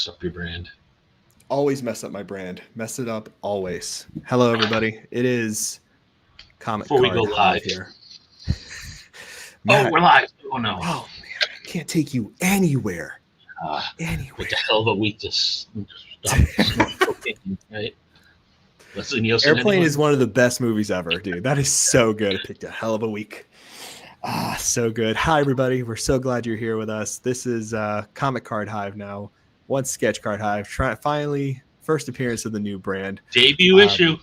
mess up your brand. Always mess up my brand. Mess it up always. Hello, everybody. It is Comic Before we go Card Hive live. here. Oh, Matt, we're live. Oh, no. oh man, I can't take you anywhere. Anywhere. It's a hell of a week to stop smoking cocaine, right? Leslie Nielsen, Airplane anyone? is one of the best movies ever, dude. That is so good. It picked a hell of a week. So good. Hi, everybody. We're so glad you're here with us. This is Comic Card Hive now. One Sketch Card Hive. Finally, first appearance of the new brand. Debut issue.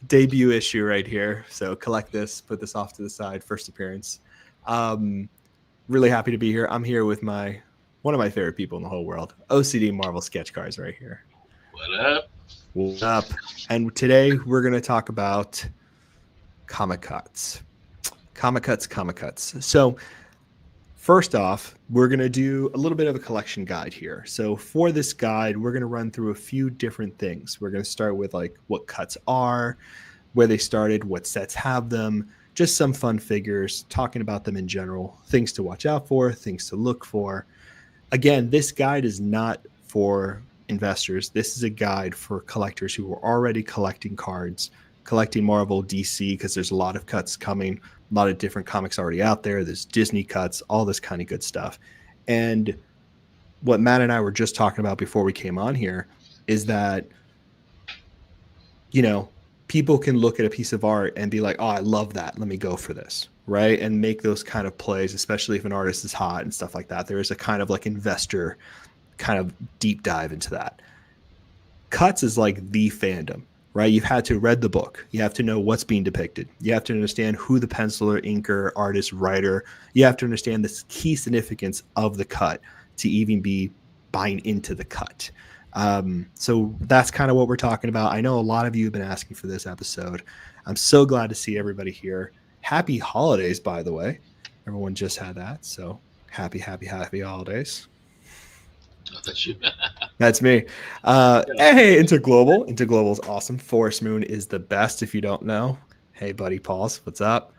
Debut issue right here. So collect this, put this off to the side. First appearance. Really happy to be here. I'm here with one of my favorite people in the whole world, OCD Marvel Sketch Cards right here. What up? What up? And today we're going to talk about comic cuts. Comic cuts. So first off, we're going to do a little bit of a collection guide here. So for this guide, we're going to run through a few different things. We're going to start with like what cuts are, where they started, what sets have them, just some fun figures, talking about them in general, things to watch out for, things to look for. Again, this guide is not for investors. This is a guide for collectors who are already collecting cards, collecting Marvel, DC, because there's a lot of cuts coming, a lot of different comics already out there. There's Disney cuts, all this kind of good stuff. And what Matt and I were just talking about before we came on here is that, you know, people can look at a piece of art and be like, oh, I love that. Let me go for this. Right. And make those kind of plays, especially if an artist is hot and stuff like that. There is a kind of like investor kind of deep dive into that. Cuts is like the fandom, right? You've had to read the book. You have to know what's being depicted. You have to understand who the penciler, inker, artist, writer. You have to understand the key significance of the cut to even be buying into the cut. So that's kind of what we're talking about. I know a lot of you have been asking for this episode. I'm so glad to see everybody here. Happy holidays, by the way. Everyone just had that. So happy holidays. Oh, that's you. That's me. Hey, Interglobal. Interglobal's awesome. Forest Moon is the best if you don't know. Hey, buddy Pauls, what's up?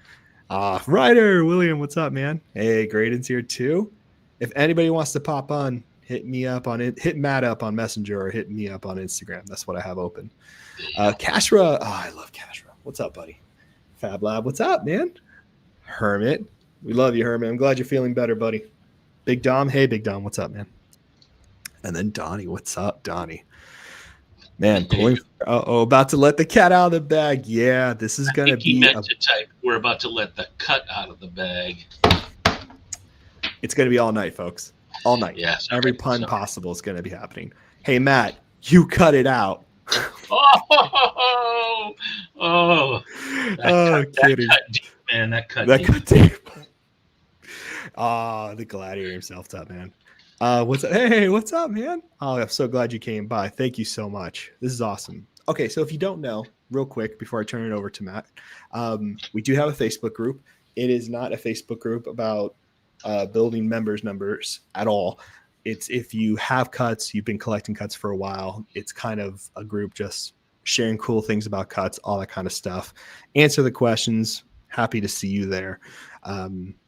Ryder, William, what's up, man? Hey, Graydon's here too. If anybody wants to pop on, hit me up on it. Hit Matt up on Messenger or hit me up on Instagram. That's what I have open. Kashra. Oh, I love Kashra. What's up, buddy? Fab Lab. What's up, man? Hermit. We love you, Hermit. I'm glad you're feeling better, buddy. Big Dom. Hey, Big Dom. What's up, man? And then Donnie. What's up, Donnie? Man, pulling. About to let the cat out of the bag. Yeah, this is going to be. He meant to type, we're about to let the cut out of the bag. It's going to be all night, folks. All night. Yes. Every pun possible is going to be happening. Hey, Matt, you cut it out. Kidding. That cut deep, man. That cut deep. The gladiator himself. What's up, man? What's up? Hey, what's up, man? Oh, I'm so glad you came by. Thank you so much. This is awesome. Okay, so if you don't know, real quick before I turn it over to Matt, we do have a Facebook group. It is not a Facebook group about building members numbers at all. It's if you have cuts, you've been collecting cuts for a while. It's kind of a group just sharing cool things about cuts, all that kind of stuff. Answer the questions. Happy to see you there.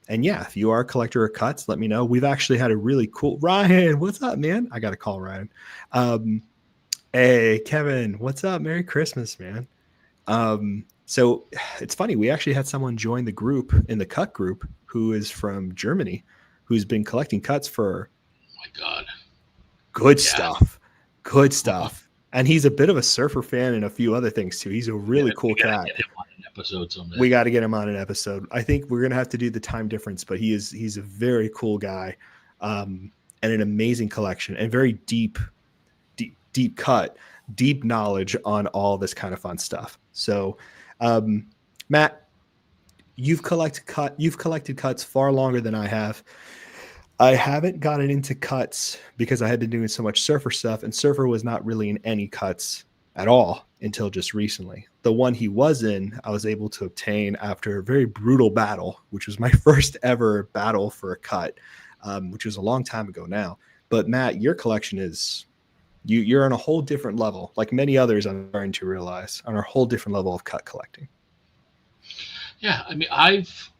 And yeah, if you are a collector of cuts, let me know. We've actually had a really cool Ryan. What's up, man? I got to call Ryan. Hey, Kevin, what's up? Merry Christmas, man. So it's funny. We actually had someone join the group in the cut group who is from Germany, who's been collecting cuts for, oh my God, good stuff. And he's a bit of a surfer fan and a few other things too. He's a really cool cat. We got to get him on an episode. I think we're going to have to do the time difference, but he's a very cool guy, and an amazing collection and very deep cut, deep knowledge on all this kind of fun stuff. So, Matt, you've collected cuts far longer than I have. I haven't gotten into cuts because I had been doing so much surfer stuff, and surfer was not really in any cuts at all until just recently. The one he was in, I was able to obtain after a very brutal battle, which was my first ever battle for a cut, which was a long time ago now. But Matt, your collection is, you're on a whole different level, like many others I'm starting to realize, on a whole different level of cut collecting. Yeah, I mean, I've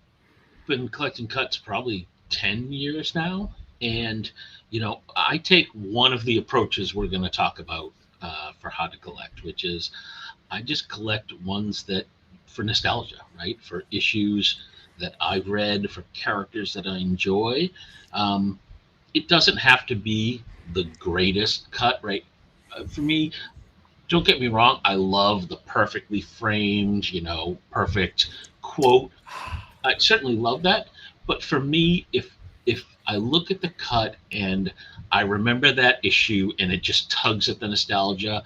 been collecting cuts probably 10 years now, and I take one of the approaches we're going to talk about for how to collect, which is I just collect ones that for nostalgia, right? For issues that I've read, for characters that I enjoy. Um, it doesn't have to be the greatest cut, right? For me, don't get me wrong, I love the perfectly framed, perfect quote. I certainly love that. But for me, if I look at the cut and I remember that issue and it just tugs at the nostalgia,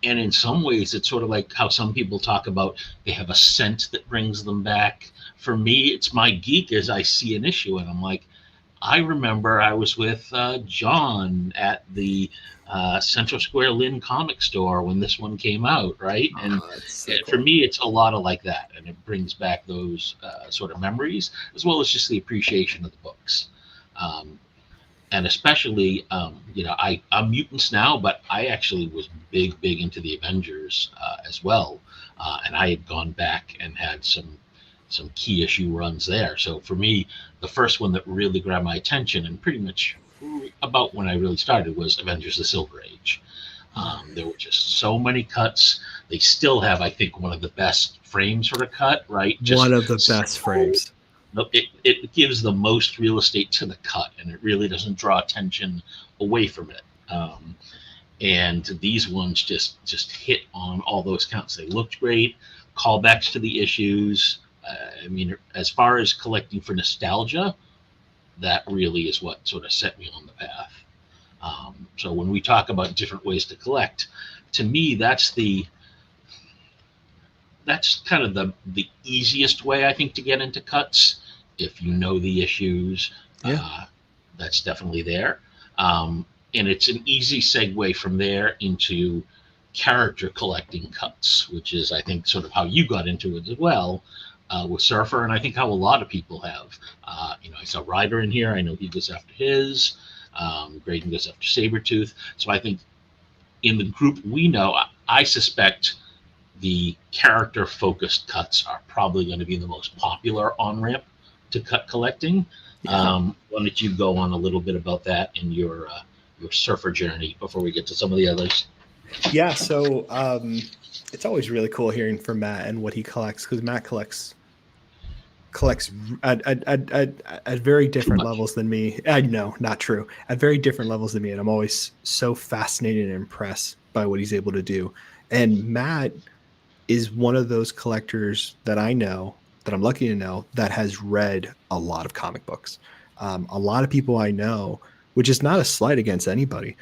and in some ways it's sort of like how some people talk about they have a scent that brings them back. For me, it's my geek as I see an issue and I'm like, I remember I was with John at the Central Square Lynn comic store when this one came out, right? And That's so for cool. me, it's a lot of like that, and it brings back those sort of memories as well as just the appreciation of the books. Um, and especially, I'm mutants now, but I actually was big into the Avengers as well, and I had gone back and had some key issue runs there. So for me, the first one that really grabbed my attention, and pretty much about when I really started, was Avengers: The Silver Age. There were just so many cuts. They still have, I think, one of the best frames for a cut, right? One Just of the best so frames. it gives the most real estate to the cut, and it really doesn't draw attention away from it. And these ones just hit on all those counts. They looked great, callbacks to the issues. I mean, as far as collecting for nostalgia, that really is what sort of set me on the path. So when we talk about different ways to collect, to me, that's kind of the easiest way I think to get into cuts. If you know the issues, Yeah. that's definitely there, and it's an easy segue from there into character collecting cuts, which is I think sort of how you got into it as well with Surfer, and I think how a lot of people have. I saw Ryder in here. I know he goes after his. Graydon goes after Sabretooth. So I think in the group we know, I suspect the character focused cuts are probably going to be the most popular on ramp to cut collecting. Yeah. Why don't you go on a little bit about that in your surfer journey before we get to some of the others? Yeah. So it's always really cool hearing from Matt and what he collects, because Matt collects at very Too different much. levels than me. I know, not true. At very different levels than me, and I'm always so fascinated and impressed by what he's able to do. And Matt is one of those collectors that I know, that I'm lucky to know, that has read a lot of comic books. A lot of people I know, which is not a slight against anybody,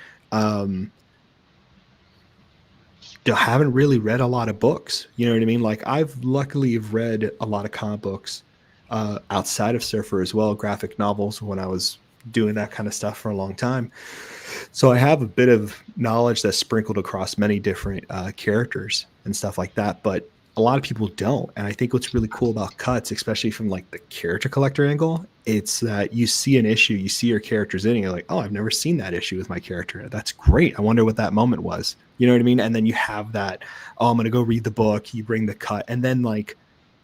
haven't really read a lot of books. You know what I mean? Like, I've luckily have read a lot of comic books outside of Surfer as well, graphic novels, when I was doing that kind of stuff for a long time. So I have a bit of knowledge that's sprinkled across many different characters and stuff like that. But a lot of people don't. And I think what's really cool about cuts, especially from like the character collector angle, it's that you see an issue, you see your characters in it, you're like, oh, I've never seen that issue with my character. That's great. I wonder what that moment was. You know what I mean? And then you have that, oh, I'm going to go read the book. You bring the cut. And then, like,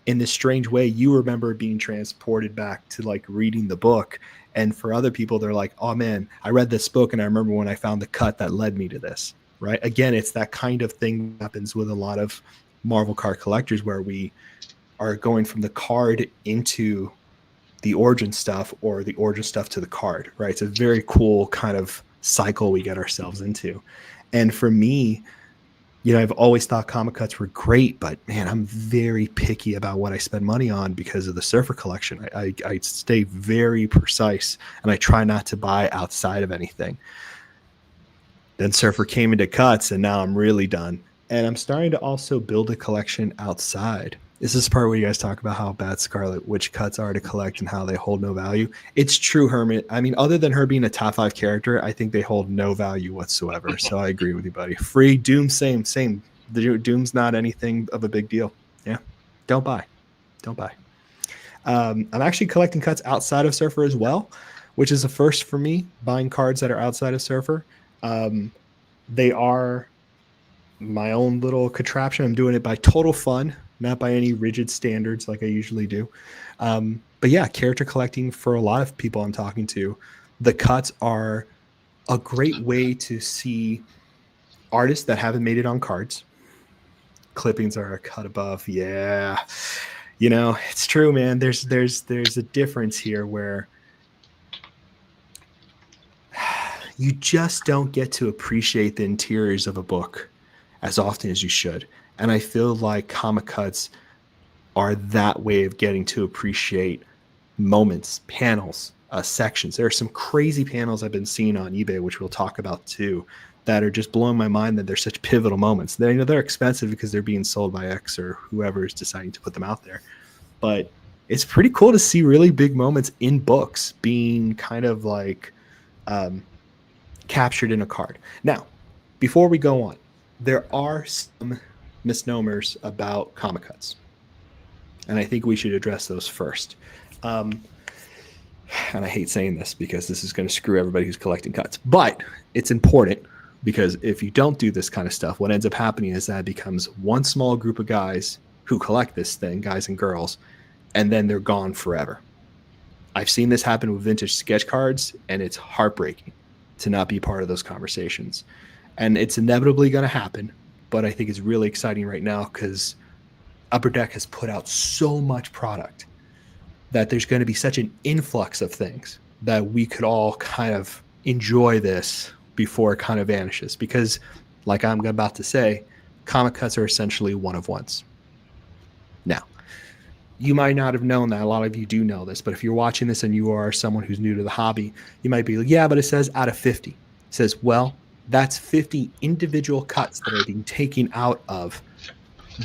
in this strange way, you remember being transported back to like reading the book. And for other people, they're like, oh man, I read this book and I remember when I found the cut that led me to this. Right. Again, it's that kind of thing that happens with a lot of Marvel card collectors, where we are going from the card into the origin stuff, or the origin stuff to the card. Right. It's a very cool kind of cycle we get ourselves into. And for me, I've always thought comic cuts were great, but man, I'm very picky about what I spend money on because of the Surfer collection. I stay very precise, and I try not to buy outside of anything. Then Surfer came into cuts, and now I'm really done. And I'm starting to also build a collection outside. This is the part where you guys talk about how bad Scarlet Witch cuts are to collect and how they hold no value. It's true, Hermit. I mean, other than her being a top 5 character, I think they hold no value whatsoever. So I agree with you, buddy. Free Doom, same. The Doom's not anything of a big deal. Yeah, don't buy. I'm actually collecting cuts outside of Surfer as well, which is a first for me, buying cards that are outside of Surfer. They are my own little contraption. I'm doing it by total fun, not by any rigid standards like I usually do. But yeah, character collecting for a lot of people I'm talking to, the cuts are a great way to see artists that haven't made it on cards. Clippings are a cut above. Yeah. It's true, man. There's a difference here where you just don't get to appreciate the interiors of a book as often as you should. And I feel like comic cuts are that way of getting to appreciate moments, panels, sections. There are some crazy panels I've been seeing on eBay, which we'll talk about too, that are just blowing my mind that they're such pivotal moments. They're expensive because they're being sold by X or whoever is deciding to put them out there. But it's pretty cool to see really big moments in books being kind of like captured in a card. Now, before we go on, there are some misnomers about comic cuts, and I think we should address those first. And I hate saying this because this is going to screw everybody who's collecting cuts, but it's important because if you don't do this kind of stuff, what ends up happening is that it becomes one small group of guys who collect this thing, guys and girls, and then they're gone forever. I've seen this happen with vintage sketch cards, and it's heartbreaking to not be part of those conversations. And it's inevitably going to happen, but I think it's really exciting right now because Upper Deck has put out so much product that there's going to be such an influx of things that we could all kind of enjoy this before it kind of vanishes. Because, like I'm about to say, comic cuts are essentially one of ones. Now, you might not have known that. A lot of you do know this, but if you're watching this and you are someone who's new to the hobby, you might be like, yeah, but it says out of 50. It says, well, that's 50 individual cuts that are being taken out of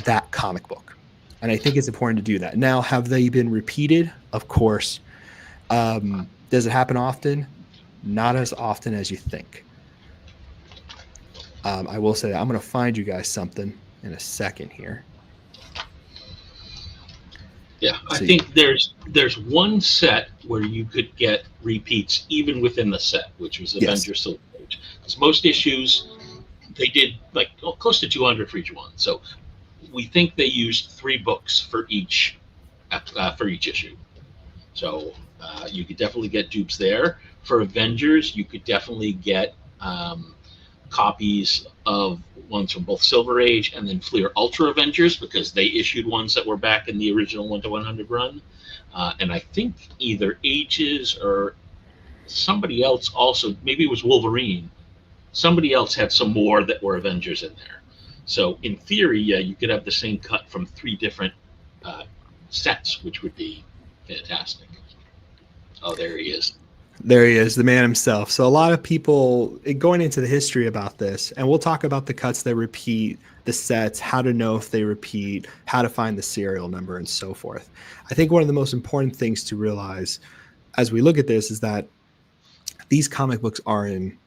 that comic book. And I think it's important to do that. Now, have they been repeated? Of course. Does it happen often? Not as often as you think. I will say that I'm going to find you guys something in a second here. Yeah, I think there's one set where you could get repeats even within the set, which was Avengers Silver Age. Because most issues, they did like close to 200 for each one. So we think they used 3 books for each issue. So you could definitely get dupes there. For Avengers, you could definitely get copies of ones from both Silver Age and then Fleer Ultra Avengers because they issued ones that were back in the original 1 to 100 run. And I think either Ages or somebody else also, maybe it was Wolverine, somebody else had some more that were Avengers in there. So in theory, yeah, you could have the same cut from 3 different sets, which would be fantastic. Oh, there he is. There he is, the man himself. So a lot of people going into the history about this, and we'll talk about the cuts that repeat, the sets, how to know if they repeat, how to find the serial number, and so forth. I think one of the most important things to realize as we look at this is that these comic books are in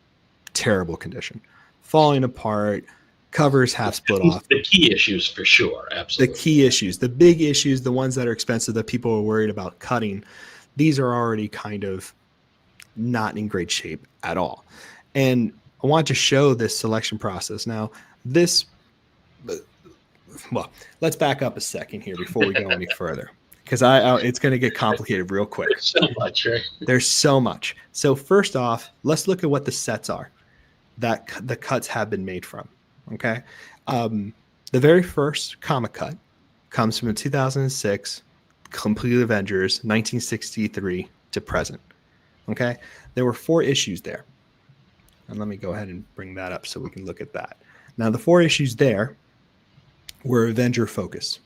terrible condition, falling apart, covers half split off. The key issues for sure, absolutely. The key issues, the big issues, the ones that are expensive that people are worried about cutting, these are already kind of not in great shape at all. And I want to show this selection process. Now, let's back up a second here before we go any further, because it's going to get complicated real quick. There's so much, right? There's so much. So first off, let's look at what the sets are that the cuts have been made from. Okay. The very first comic cut comes from 2006, Complete Avengers, 1963 to present. Okay. There were 4 issues there. And let me go ahead and bring that up so we can look at that. Now, the 4 issues there were Avenger Focus.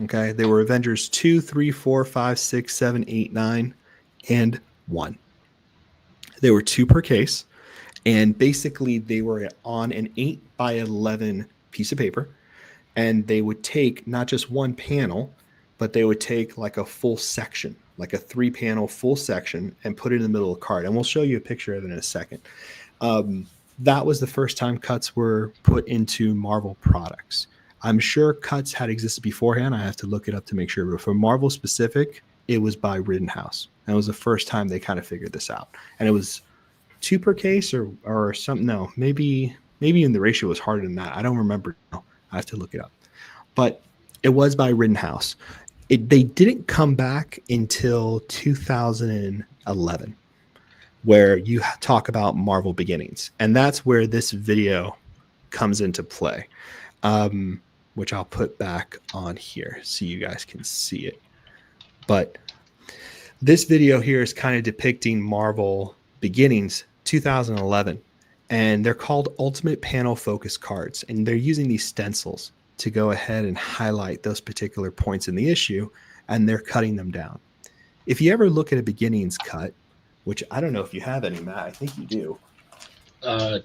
Okay. They were Avengers 2, 3, 4, 5, 6, 7, 8, 9, and 1. They were 2 per case. And basically, they were on an 8x11 piece of paper. And they would take not just one panel, but they would take like a full section, like a 3-panel full section, and put it in the middle of the card. And we'll show you a picture of it in a second. That was the first time cuts were put into Marvel products. I'm sure cuts had existed beforehand. I have to look it up to make sure. But for Marvel specific, it was by Rittenhouse. And it was the first time they kind of figured this out. And it was 2 per case or something. No, maybe in the ratio was harder than that. I don't remember. No, I have to look it up. But it was by Rittenhouse. They didn't come back until 2011. where you talk about Marvel Beginnings. And that's where this video comes into play, which I'll put back on here so you guys can see it. But this video here is kind of depicting Marvel Beginnings 2011. And they're called Ultimate Panel Focus cards. And they're using these stencils to go ahead and highlight those particular points in the issue. And they're cutting them down. If you ever look at a Beginnings cut, which I don't know if you have any, Matt, I think you do.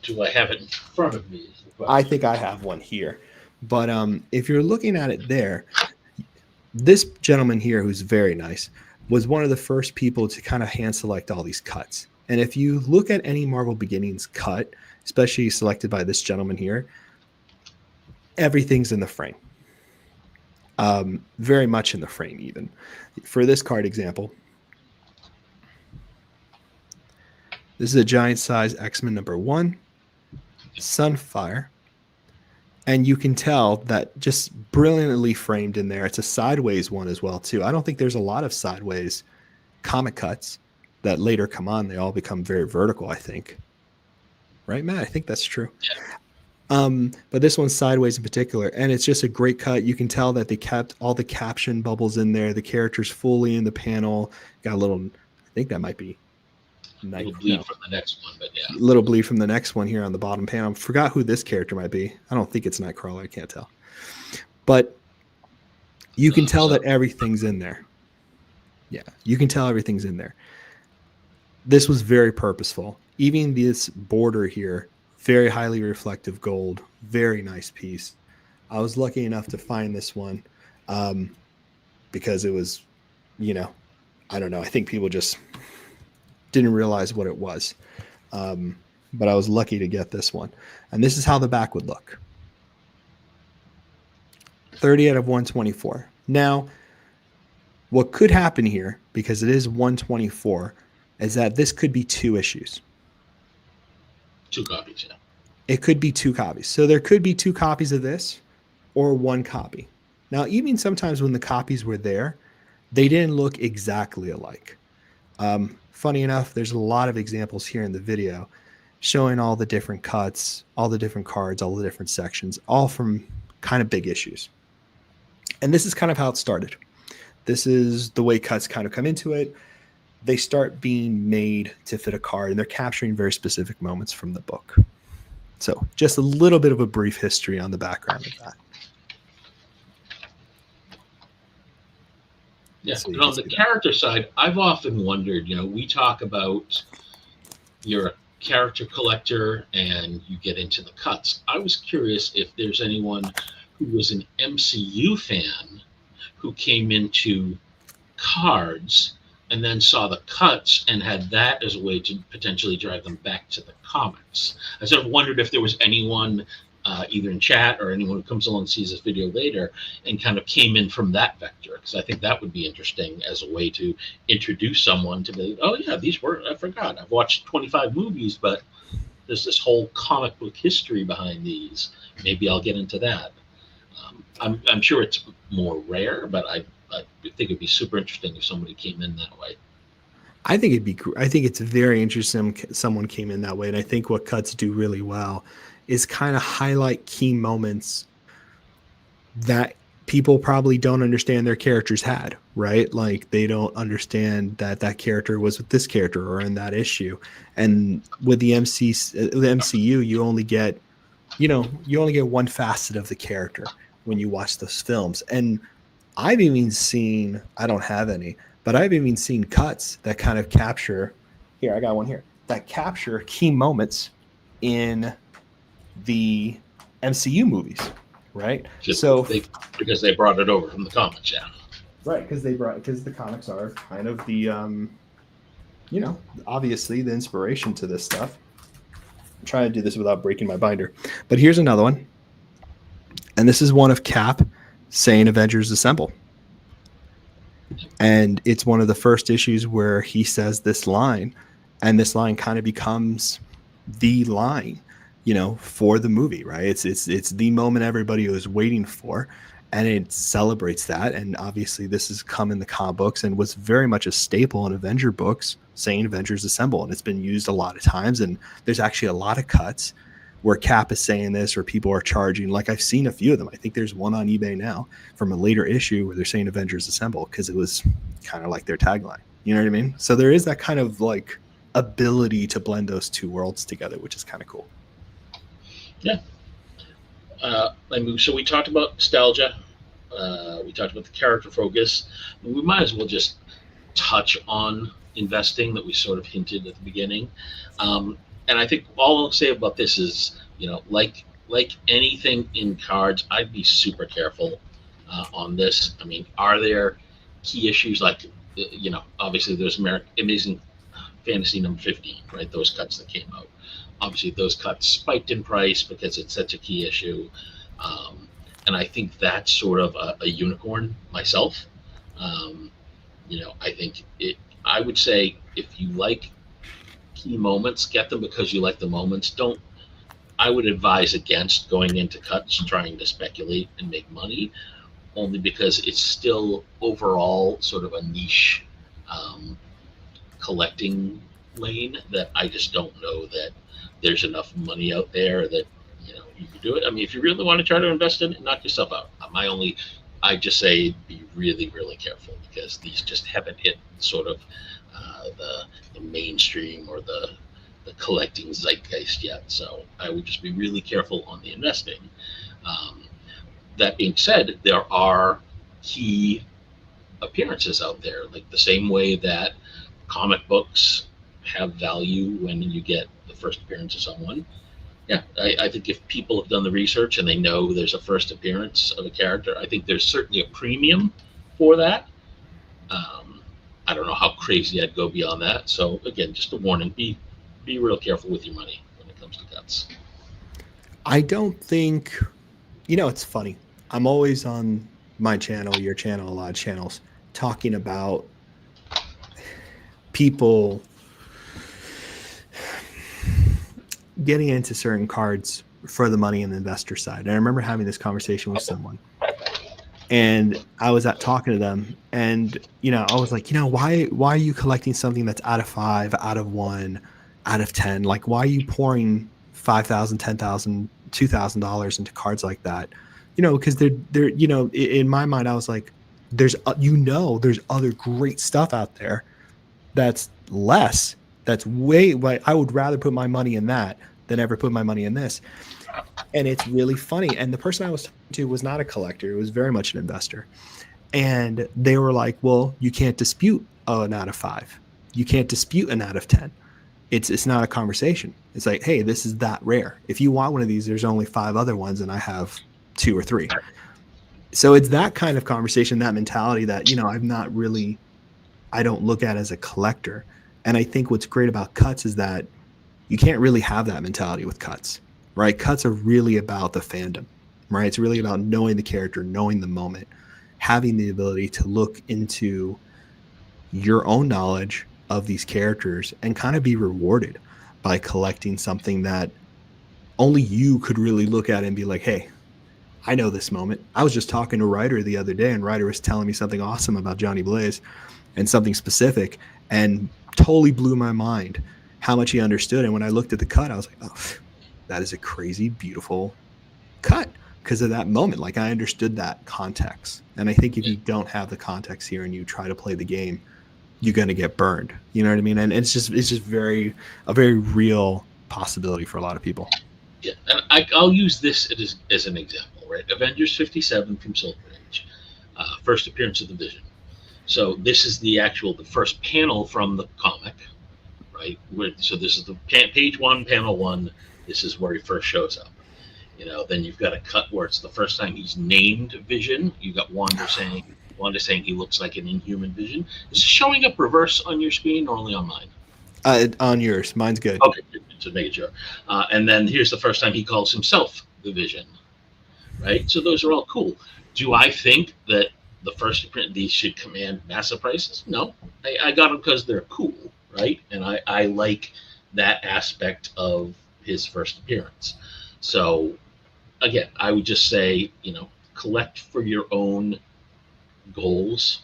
Do I have it in front of me? I think I have one here. But if you're looking at it there, this gentleman here, who's very nice, was one of the first people to kind of hand select all these cuts. And if you look at any Marvel Beginnings cut, especially selected by this gentleman here, everything's in the frame. Very much in the frame, even. For this card example, this is a giant size X-Men #1, Sunfire. And you can tell that just brilliantly framed in there. It's a sideways one as well, too. I don't think there's a lot of sideways comic cuts that later come on. They all become very vertical, I think. Right, Matt? I think that's true. Yeah. But this one's sideways in particular, and it's just a great cut. You can tell that they kept all the caption bubbles in there. The character's fully in the panel. Got a little, I think that might be A little bleed from the next one, but yeah. A little bleed from the next one here on the bottom panel. I forgot who this character might be. I don't think it's Nightcrawler. I can't tell. But you can tell that everything's in there. Yeah, you can tell everything's in there. This was very purposeful. Even this border here, very highly reflective gold. Very nice piece. I was lucky enough to find this one because it was, I don't know. I think people just didn't realize what it was. But I was lucky to get this one. And this is how the back would look. 30 out of 124. Now, what could happen here, because it is 124, is that this could be 2 issues. 2 copies, yeah. It could be 2 copies. So there could be 2 copies of this or 1 copy. Now, even sometimes when the copies were there, they didn't look exactly alike. Funny enough, there's a lot of examples here in the video showing all the different cuts, all the different cards, all the different sections, all from kind of big issues. And this is kind of how it started. This is the way cuts kind of come into it. They start being made to fit a card, and they're capturing very specific moments from the book. So just a little bit of a brief history on the background of that. Yeah, but on the character side, I've often wondered, we talk about you're a character collector and you get into the cuts. I was curious if there's anyone who was an MCU fan who came into cards and then saw the cuts and had that as a way to potentially drive them back to the comics. I sort of wondered if there was anyone either in chat or anyone who comes along and sees this video later and kind of came in from that vector, because I think that would be interesting as a way to introduce someone to be, oh yeah, I forgot. I've watched 25 movies, but there's this whole comic book history behind these. Maybe I'll get into that. I'm sure it's more rare, but I think it'd be super interesting if somebody came in that way. I think it's very interesting someone came in that way. And I think what cuts do really well is kind of highlight key moments that people probably don't understand their characters had, right? Like they don't understand that character was with this character or in that issue. And with the MCU, you only get one facet of the character when you watch those films. And I've even seen, I don't have any, but I've even seen cuts that kind of capture, here, I got one here, that capture key moments in the MCU movies, right? Because they brought it over from the comics, yeah. Right, because the comics are kind of the, obviously the inspiration to this stuff. I'm trying to do this without breaking my binder. But here's another one. And this is one of Cap saying Avengers Assemble. And it's one of the first issues where he says this line, and this line kind of becomes the line, for the movie, right? It's the moment everybody was waiting for. and it celebrates that. And obviously this has come in the comic books and was very much a staple in Avenger books, saying Avengers Assemble, and it's been used a lot of times. And there's actually a lot of cuts where Cap is saying this, or people are charging. Like, I've seen a few of them. I think there's one on eBay now from a later issue where they're saying Avengers Assemble, because it was kind of like their tagline. You know what I mean? So there is that kind of like ability to blend those two worlds together, which is kind of cool. Yeah. So we talked about nostalgia. We talked about the character focus. We might as well just touch on investing that we sort of hinted at the beginning. And I think all I'll say about this is, like anything in cards, I'd be super careful on this. I mean, are there key issues like, obviously there's Amazing Fantasy number 15, right? Those cuts that came out. Obviously, those cuts spiked in price because it's such a key issue. And I think that's sort of a unicorn myself. I think I would say if you like key moments, get them because you like the moments. I would advise against going into cuts trying to speculate and make money, only because it's still overall sort of a niche collecting lane that I just don't know that there's enough money out there that you could do it. I mean, if you really want to try to invest in it, knock yourself out. I just say be really, really careful, because these just haven't hit sort of the mainstream or the collecting zeitgeist yet. So I would just be really careful on the investing. That being said, there are key appearances out there, like the same way that comic books have value when you get the first appearance of someone. Yeah, I think if people have done the research and they know there's a first appearance of a character, I think there's certainly a premium for that. I don't know how crazy I'd go beyond that. So again, just a warning: be real careful with your money when it comes to cuts. I don't think, it's funny. I'm always on my channel, your channel, a lot of channels, talking about people getting into certain cards for the money and the investor side. And I remember having this conversation with someone, and I was talking to them, and I was like, why are you collecting something that's out of 5, out of 1, out of 10? Like, why are you pouring $5,000, $10,000, $2,000 into cards like that? Because they're in my mind, I was like, there's other great stuff out there that's less, that's way, like, I would rather put my money in that than ever put my money in this. And it's really funny. And the person I was talking to was not a collector. It was very much an investor. And they were like, well, you can't dispute an out of 5. You can't dispute an out of 10. It's not a conversation. It's like, hey, this is that rare. If you want one of these, there's only 5 other ones, and I have 2 or 3. So it's that kind of conversation, that mentality that, I don't look at as a collector. And I think what's great about cuts is that you can't really have that mentality with cuts, right? Cuts are really about the fandom, right? It's really about knowing the character, knowing the moment, having the ability to look into your own knowledge of these characters and kind of be rewarded by collecting something that only you could really look at and be like, hey, I know this moment. I was just talking to Ryder the other day, and Ryder was telling me something awesome about Johnny Blaze and something specific, and totally blew my mind how much he understood. And when I looked at the cut, I was like, oh, that is a crazy, beautiful cut because of that moment. Like, I understood that context. And I think if you don't have the context here and you try to play the game, you're going to get burned. You know what I mean? And it's just a very real possibility for a lot of people. Yeah, and I'll use this as an example, right? Avengers 57 from Silver Age, first appearance of the Vision. So this is the first panel from the comic, right? So this is the page 1, panel 1. This is where he first shows up. Then you've got a cut where it's the first time he's named Vision. You got Wanda saying he looks like an Inhuman Vision. Is it showing up reverse on your screen or only on mine? On yours. Mine's good. Okay, to make it sure. And then here's the first time he calls himself the Vision, right? So those are all cool. Do I think that the first print these should command massive prices? No, I got them because they're cool, right? And I like that aspect of his first appearance. So again, I would just say, collect for your own goals.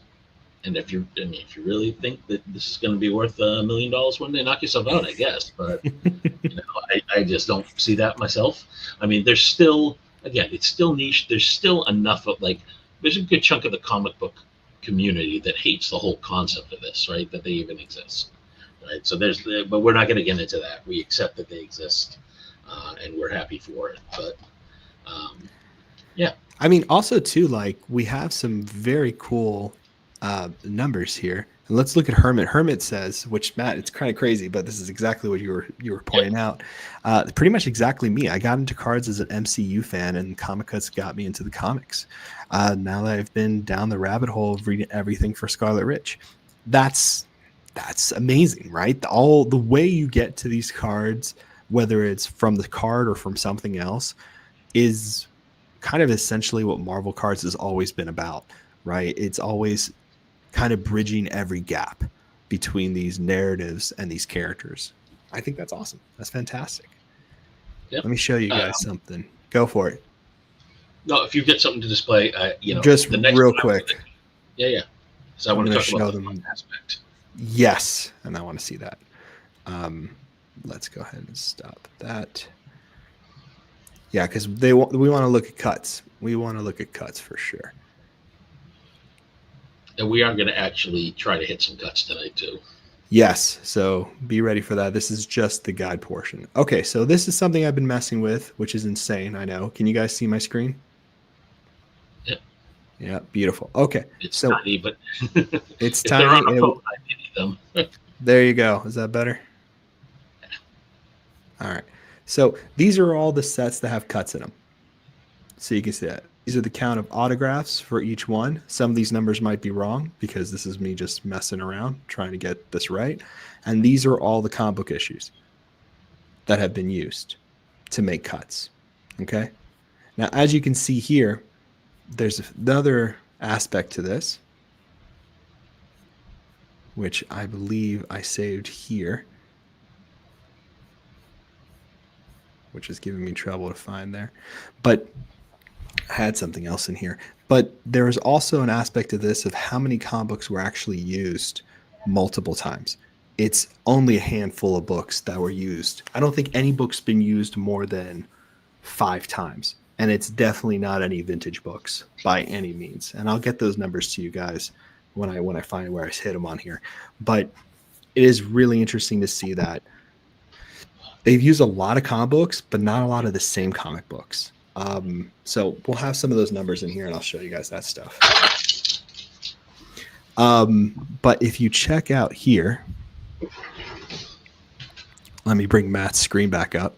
And if you, I mean, if you really think that this is going to be worth $1 million one day, knock yourself out, I guess. But I just don't see that myself. I mean, there's still, again, it's still niche. There's still enough of like, there's a good chunk of the comic book community that hates the whole concept of this, right? That they even exist, right? So but we're not going to get into that. We accept that they exist, and we're happy for it. But yeah. I mean, also too, like we have some very cool numbers here. And let's look at Hermit. Hermit says, which Matt, it's kind of crazy, but this is exactly what you were pointing out. Pretty much exactly me. I got into cards as an MCU fan, and Comic Cuts got me into the comics. Now that I've been down the rabbit hole of reading everything for Scarlet Witch, that's amazing, right? All the way you get to these cards, whether it's from the card or from something else, is kind of essentially what Marvel cards has always been about, right? It's always kind of bridging every gap between these narratives and these characters. I think that's awesome. That's fantastic. Yep. Let me show you guys something. Go for it. No, if you get something to display, just the next real quick. Yeah. So I want to talk about the them aspect. Yes, and I want to see that. Let's go ahead and stop that. Yeah, because we want to look at cuts. We want to look at cuts for sure. And we are going to actually try to hit some cuts tonight too. Yes, so be ready for that. This is just the guide portion. Okay, so this is something I've been messing with, which is insane, I know. Can you guys see my screen? Yep. Yeah, beautiful. Okay. It's tiny, but it's tiny. Them. There you go. Is that better? All right. So these are all the sets that have cuts in them. So you can see that. These are the count of autographs for each one. Some of these numbers might be wrong because this is me just messing around trying to get this right. And these are all the comic book issues that have been used to make cuts. Okay. Now, as you can see here, there's another aspect to this, which I believe I saved here, which is giving me trouble to find there. But I had something else in here. But there's also an aspect of this of how many comic books were actually used multiple times. It's only a handful of books that were used. I don't think any book's been used more than 5 times. And it's definitely not any vintage books by any means. And I'll get those numbers to you guys when I find where I hit them on here. But it is really interesting to see that they've used a lot of comic books, but not a lot of the same comic books. So we'll have some of those numbers in here and I'll show you guys that stuff. But if you check out here, let me bring Matt's screen back up.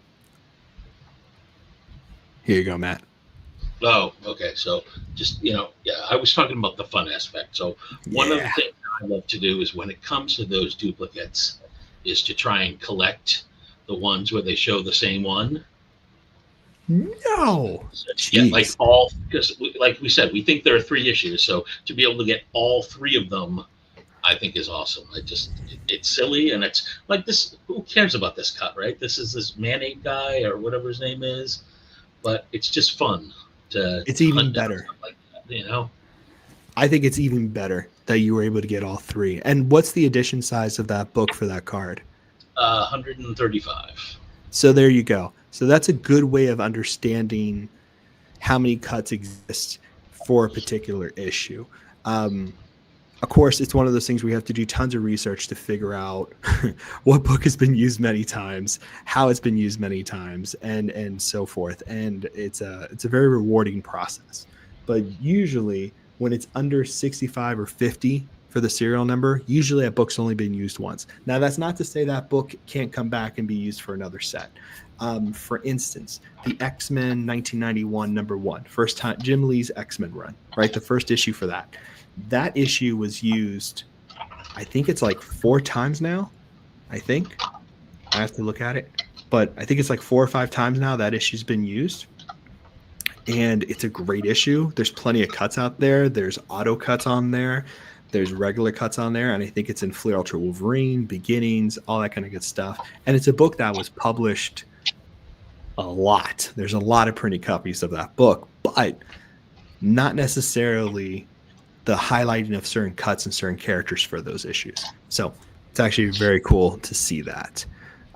Here you go, Matt. Oh, okay. So just, I was talking about the fun aspect. So one of the things I love to do is when it comes to those duplicates is to try and collect the ones where they show the same one. No. Yeah, because like we said, we think there are 3 issues. So to be able to get all 3 of them, I think is awesome. It's silly. And it's like this, who cares about this cut, right? This is this Mayonnaise guy or whatever his name is, but it's just fun to. It's even better. Like that, I think it's even better that you were able to get all 3. And what's the edition size of that book for that card? 135. So there you go. So that's a good way of understanding how many cuts exist for a particular issue. Of course, it's one of those things we have to do tons of research to figure out what book has been used many times, how it's been used many times, and so forth. And it's a very rewarding process. But usually, when it's under 65 or 50 for the serial number, usually that book's only been used once. Now, that's not to say that book can't come back and be used for another set. For instance, the X-Men 1991 #1, first time Jim Lee's X-Men run, right? The first issue for that. That issue was used, I think it's like 4 times now. I think I have to look at it, but I think it's like 4 or 5 times now that issue's been used. And it's a great issue. There's plenty of cuts out there. There's auto cuts on there. There's regular cuts on there. And I think it's in Fleer Ultra Wolverine, Beginnings, all that kind of good stuff. And it's a book that was published a lot. There's a lot of printed copies of that book, but not necessarily the highlighting of certain cuts and certain characters for those issues. So it's actually very cool to see that.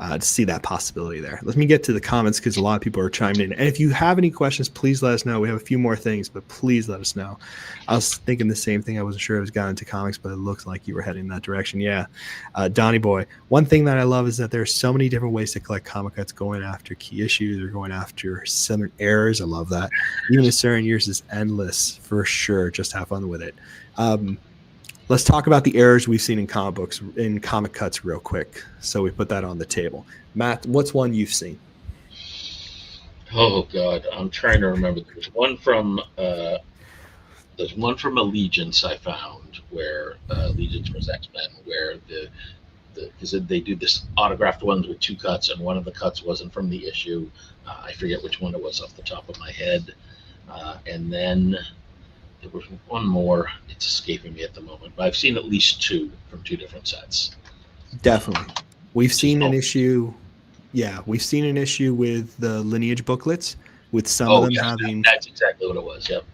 To see that possibility there. Let me get to the comments because a lot of people are chiming in. And if you have any questions, please let us know. We have a few more things, but please let us know. I was thinking the same thing. I wasn't sure I was got into comics, but it looks like you were heading in that direction. Yeah. Donnie Boy. One thing that I love is that there's so many different ways to collect comic cuts, going after key issues or going after certain errors. I love that. Even in certain years is endless for sure. Just have fun with it. Let's talk about the errors we've seen in comic books, in comic cuts real quick. So we put that on the table. Matt, what's one you've seen? Oh God, I'm trying to remember. There's one from Allegiance I found where Allegiance vs X-Men, where because they do this autographed ones with two cuts, and one of the cuts wasn't from the issue. I forget which one it was off the top of my head. And then there was one more. It's escaping me at the moment, but I've seen at least two from two different sets. Definitely. We've seen an issue. Yeah, we've seen an issue with the lineage booklets, with some of them having. That's exactly what it was. Yep.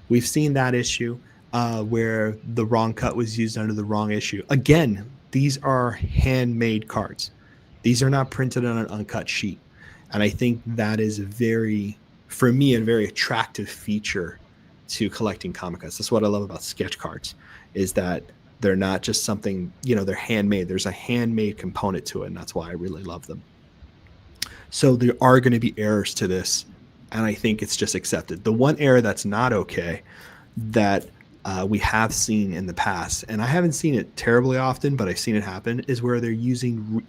We've seen that issue where the wrong cut was used under the wrong issue. Again, these are handmade cards. These are not printed on an uncut sheet. And I think that is for me, a very attractive feature to collecting comic cuts. That's what I love about sketch cards, is that they're not just something, they're handmade. There's a handmade component to it, and that's why I really love them. So there are going to be errors to this, and I think it's just accepted. The one error that's not okay that we have seen in the past, and I haven't seen it terribly often, but I've seen it happen, is where they're using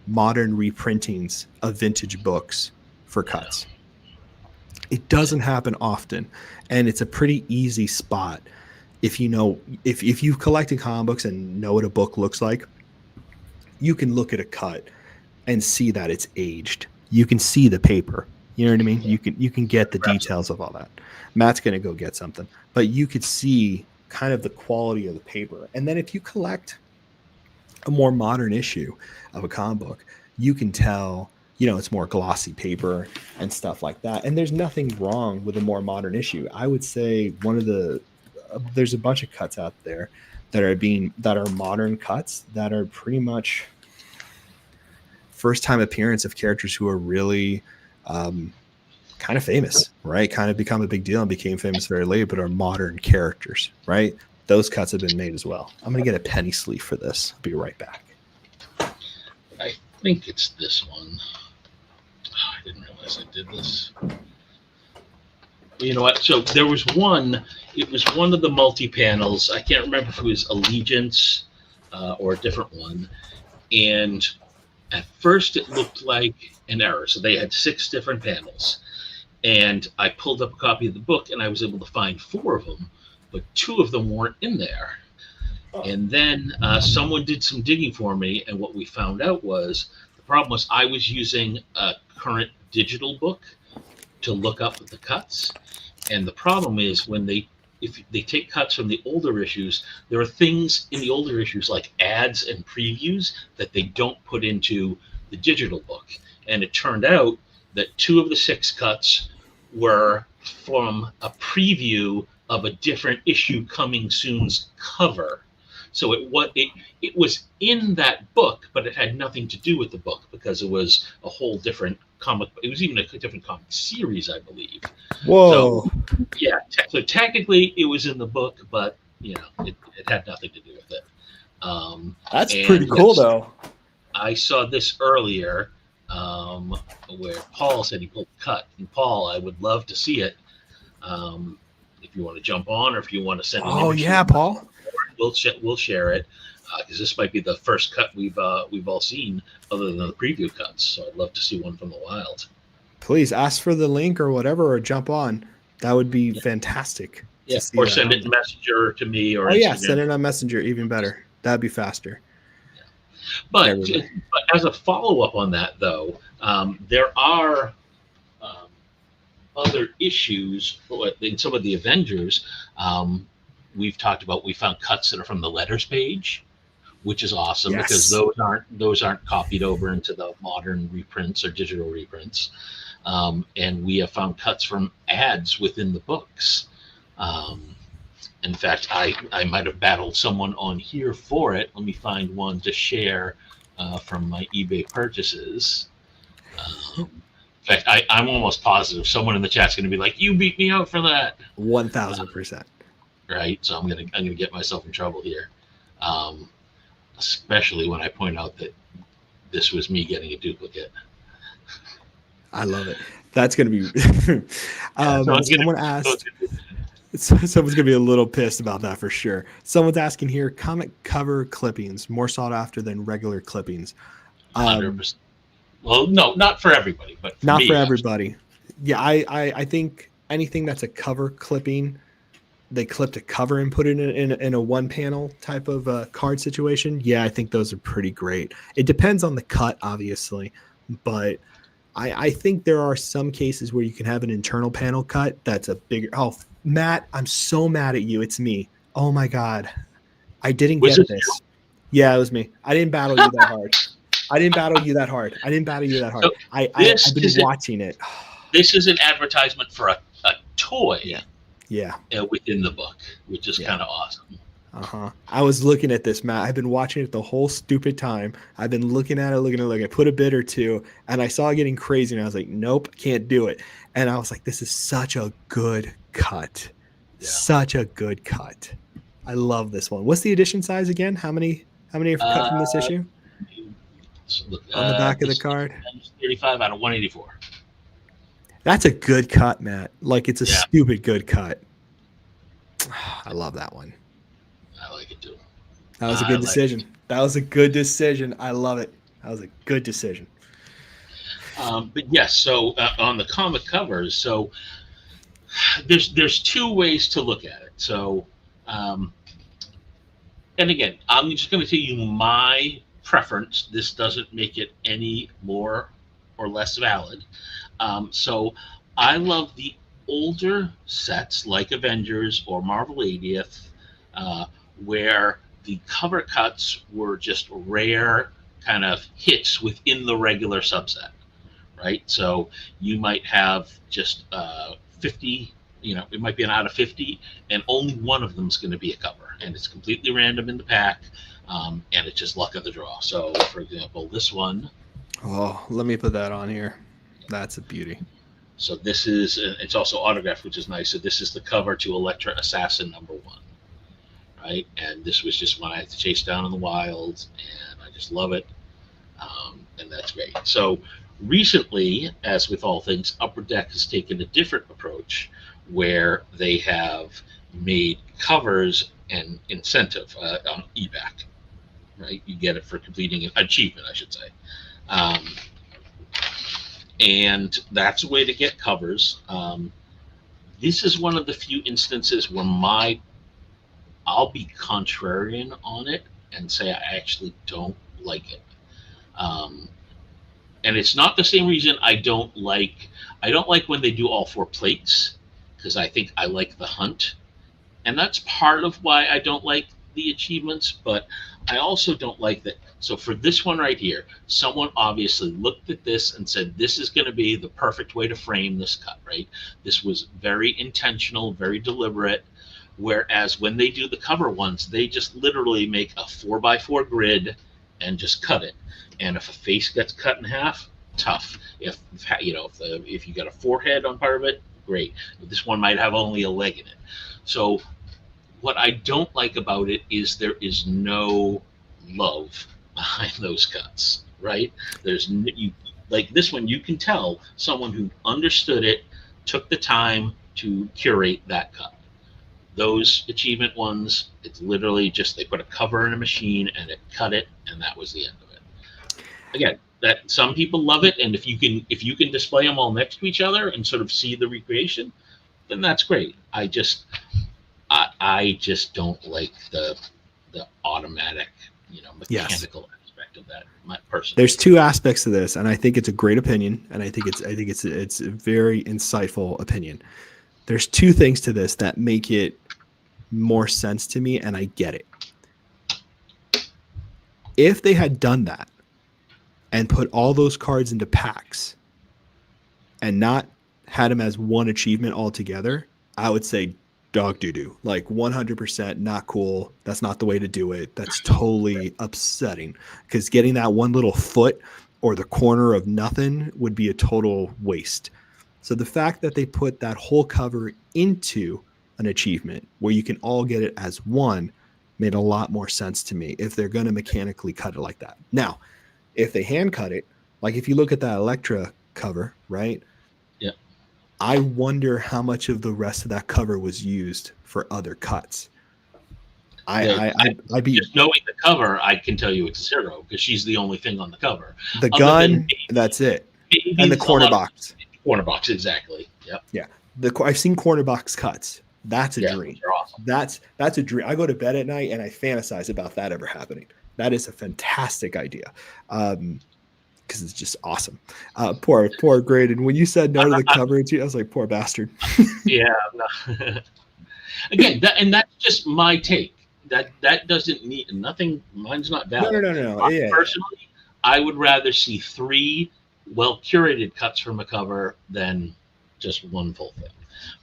modern reprintings of vintage books for cuts. It doesn't happen often, and it's a pretty easy spot. If you've collected comic books and know what a book looks like, you can look at a cut and see that it's aged. You can see the paper. You know what I mean? You can get the details of all that. Matt's going to go get something, but you could see kind of the quality of the paper. And then if you collect a more modern issue of a comic book, you can tell, it's more glossy paper and stuff like that. And there's nothing wrong with a more modern issue. I would say there's a bunch of cuts out there that are modern cuts that are pretty much first time appearance of characters who are really kind of famous, right? Kind of become a big deal and became famous very late, but are modern characters, right? Those cuts have been made as well. I'm going to get a penny sleeve for this. I'll be right back. I think it's this one. I didn't realize I did this. You know what? So there was one. It was one of the multi-panels. I can't remember if it was Allegiance or a different one. And at first it looked like an error. So they had 6 different panels. And I pulled up a copy of the book, and I was able to find 4 of them, but 2 of them weren't in there. And then someone did some digging for me, and what we found out was the problem was I was using a current digital book to look up the cuts. And the problem is if they take cuts from the older issues, there are things in the older issues like ads and previews that they don't put into the digital book. And it turned out that 2 of the 6 cuts were from a preview of a different issue coming soon's cover. So it was in that book, but it had nothing to do with the book because it was a whole different comic. It was even a different comic series, I believe. Whoa. So, yeah. So technically, it was in the book, but it had nothing to do with it. That's pretty cool, though. I saw this earlier, where Paul said he pulled the cut. And Paul, I would love to see it. If you want to jump on, or if you want to send. Oh yeah, Paul. We'll share it because this might be the first cut we've all seen other than the preview cuts. So I'd love to see one from the wild. Please ask for the link or whatever, or jump on. That would be fantastic. Yeah, or send it in Messenger to me or. Oh yeah, send it on Messenger, even better. That'd be faster. Yeah. But as a follow up on that, though, there are other issues in some of the Avengers. We've talked about, we found cuts that are from the letters page, which is awesome because those aren't copied over into the modern reprints or digital reprints. And we have found cuts from ads within the books. In fact, I might have battled someone on here for it. Let me find one to share from my eBay purchases. In fact, I'm almost positive someone in the chat's going to be like, "You beat me out for that." 1000%. Right? So I'm gonna get myself in trouble here, um, especially when I point out that this was me getting a duplicate. I love it. That's going to be. Yeah, so Someone asked. Someone's gonna be a little pissed about that for sure. Someone's asking here: comic cover clippings more sought after than regular clippings. 100%. Well, no, not for everybody, but for Not for me, everybody. Yeah, I think anything that's a cover clipping, they clipped a cover and put it in a one panel type of card situation. Yeah, I think those are pretty great. It depends on the cut, obviously, but I think there are some cases where you can have an internal panel cut that's a bigger. Oh, Matt, I'm so mad at you. It's me. Oh my God. I didn't was get it this. Yeah, it was me. I didn't battle you that hard. I didn't battle you that hard. I didn't battle you that hard. so? This I've been is watching it. this is an advertisement for a toy Yeah. Yeah. within the book, which is Yeah. kind of awesome. I was looking at this, Matt. I've been watching it the whole stupid time. I've been looking at it. Put a bid or two, and I saw it getting crazy, and I was like, nope, can't do it. And I was like, this is such a good cut. Yeah. Such a good cut. I love this one. What's the edition size again? How many are cut from this issue? Look, On the back of the card? 35 out of 184. That's a good cut, Matt. Like, it's a Yeah. stupid good cut. I love that one. I like it too. That was a good decision. That was a good decision. I love it. That was a good decision. But yes, so on the comic covers, so there's two ways to look at it. So, and again, I'm just going to tell you my preference. This doesn't make it any more or less valid. So I love the older sets like Avengers or Marvel 80th, where the cover cuts were just rare kind of hits within the regular subset, right? So you might have just 50, it might be an out of 50, and only one of them is going to be a cover, and it's completely random in the pack, and it's just luck of the draw. So, for example, this one. Oh, let me put that on here. That's a beauty. So this is, it's also autographed, which is nice. So this is the cover to Elektra Assassin #1, right? And this was just one I had to chase down in the wild, and I just love it, and that's great. So recently, as with all things, Upper Deck has taken a different approach where they have made covers an incentive on eBay, right? You get it for completing an achievement, I should say. And that's a way to get covers. This is one of the few instances where I'll be contrarian on it and say I actually don't like it. And it's not the same reason I don't like when they do all 4 plates, because I think I like the hunt. And that's part of why I don't like the achievements, but I also don't like that. So for this one right here, someone obviously looked at this and said, this is going to be the perfect way to frame this cut, right? This was very intentional, very deliberate. Whereas when they do the cover ones, they just literally make a 4x4 grid and just cut it. And if a face gets cut in half, tough. If you got a forehead on part of it, great. But this one might have only a leg in it. So what I don't like about it is there is no love behind those cuts, right? Like this one, you can tell someone who understood it, took the time to curate that cut. Those achievement ones, it's literally just they put a cover in a machine and it cut it, and that was the end of it. Again, that some people love it, and if you can display them all next to each other and sort of see the recreation, then that's great. I just don't like the automatic, mechanical aspect of that. My personal. There's 2 aspects to this, and I think it's a great opinion, and I think it's a very insightful opinion. There's 2 things to this that make it more sense to me, and I get it. If they had done that and put all those cards into packs and not had them as one achievement altogether, I would say dog doo-doo. Like 100% not cool. That's not the way to do it. That's totally upsetting, because getting that one little foot or the corner of nothing would be a total waste. So the fact that they put that whole cover into an achievement where you can all get it as one made a lot more sense to me if they're going to mechanically cut it like that. Now, if they hand cut it, like if you look at that Electra cover, right? Yeah. I wonder how much of the rest of that cover was used for other cuts. I'd be just knowing the cover, I can tell you it's zero because she's the only thing on the cover. The gun, that's it, and the corner box. Corner box, exactly. Yep. Yeah. I've seen corner box cuts. That's a dream. Awesome. That's a dream. I go to bed at night and I fantasize about that ever happening. That is a fantastic idea. Because it's just awesome. Poor Graydon. When you said no to the cover, I was like, poor bastard. Yeah. No. Again, that's just my take. That doesn't need nothing. Mine's not valid. No. Yeah. Personally, I would rather see 3 well-curated cuts from a cover than just one full thing.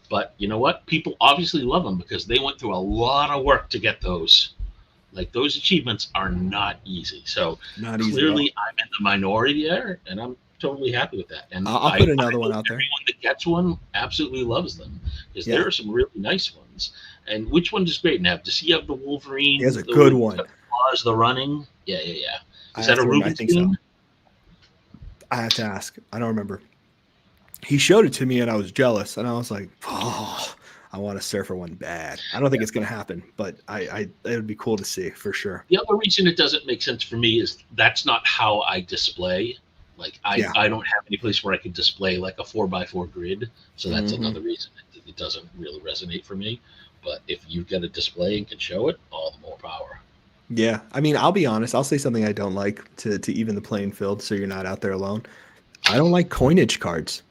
But you know what? People obviously love them because they went through a lot of work to get those. Like, those achievements are not easy. So clearly I'm in the minority there, and I'm totally happy with that. And I'll put another one out there. Everyone that gets one absolutely loves them because there are some really nice ones. And which one is great, Nav? Does he have the Wolverine? He has a good one. The running? Yeah. Is that a Rubik's Cube? I have to ask. I don't remember. He showed it to me and I was jealous, and I was like, oh, I want a surfer one bad. I don't think it's going to happen, but it would be cool to see for sure. The other reason it doesn't make sense for me is that's not how I display. Like I don't have any place where I can display like a 4x4 grid. So that's another reason it doesn't really resonate for me. But if you've got a display and can show it, all the more power. Yeah. I mean, I'll be honest. I'll say something I don't like to even the playing field so you're not out there alone. I don't like coinage cards.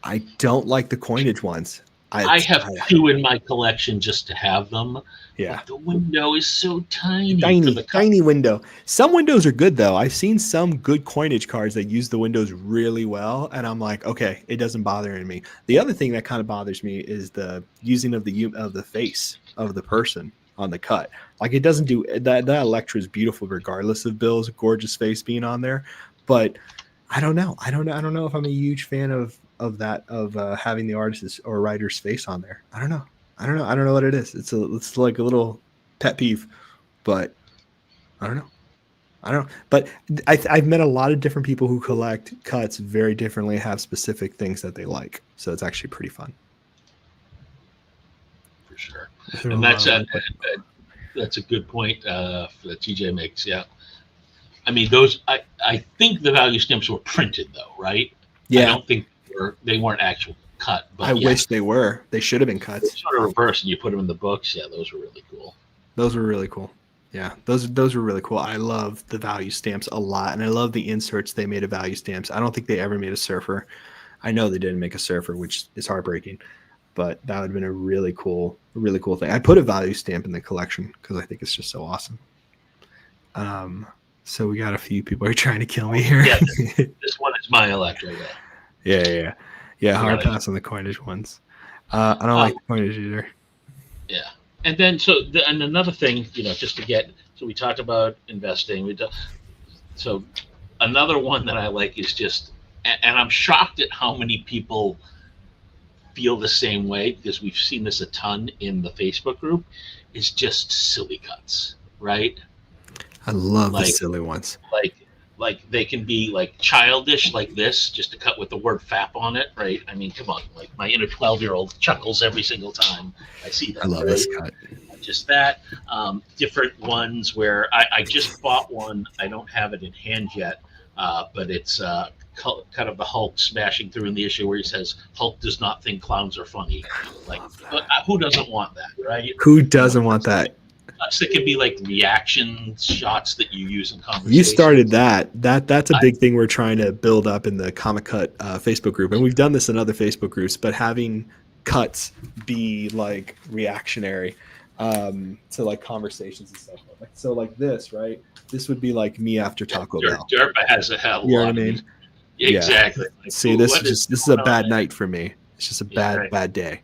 I don't like the coinage ones. I have 2 in my collection just to have them. Yeah. But the window is so tiny. Tiny window. Some windows are good, though. I've seen some good coinage cards that use the windows really well, and I'm like, okay, it doesn't bother me. The other thing that kind of bothers me is the using of the face of the person on the cut. Like, it doesn't do that. That Electra is beautiful regardless of Bill's gorgeous face being on there, but I don't know. I don't know if I'm a huge fan of having the artist's or writer's face on there. I don't know what it is. It's like a little pet peeve, but I don't know. But I've met a lot of different people who collect cuts very differently, have specific things that they like. So it's actually pretty fun. For sure. And that's a good point that TJ makes. Yeah. I mean, those, I think the value stamps were printed though, right? Yeah. I don't think they weren't actual cut. But I wish they were. They should have been cut. Sort of reverse, and you put them in the books. Yeah, those were really cool. Those were really cool. Yeah, those were really cool. I love the value stamps a lot, and I love the inserts they made of value stamps. I don't think they ever made a surfer. I know they didn't make a surfer, which is heartbreaking. But that would have been a really cool thing. I put a value stamp in the collection because I think it's just so awesome. So we got a few people are trying to kill me here. Yeah, this one is my Electra. Yeah. Hard pass on the coinage ones. I don't like the coinage either. Yeah, and then and another thing, just to get. So we talked about investing. So another one that I like is just, and I'm shocked at how many people feel the same way because we've seen this a ton in the Facebook group. Is just silly cuts, right? I love the silly ones. Like they can be like childish like this, just to cut with the word "fap" on it, right? I mean, come on, like my inner 12-year-old chuckles every single time I see that. I love this cut. Just that. Different ones where I just bought one. I don't have it in hand yet, but it's kind of the Hulk smashing through in the issue where he says Hulk does not think clowns are funny. Like, who doesn't want that, right? Who doesn't want that? It can be like reaction shots that you use in conversation. You started that. That's a big thing we're trying to build up in the Comic Cut Facebook group, and we've done this in other Facebook groups. But having cuts be like reactionary to like conversations and stuff. So like this, right? This would be like me after Taco Bell. Derpa has a hell. You know what I mean? Exactly. Yeah. See, this is a bad night for me. It's just a bad day.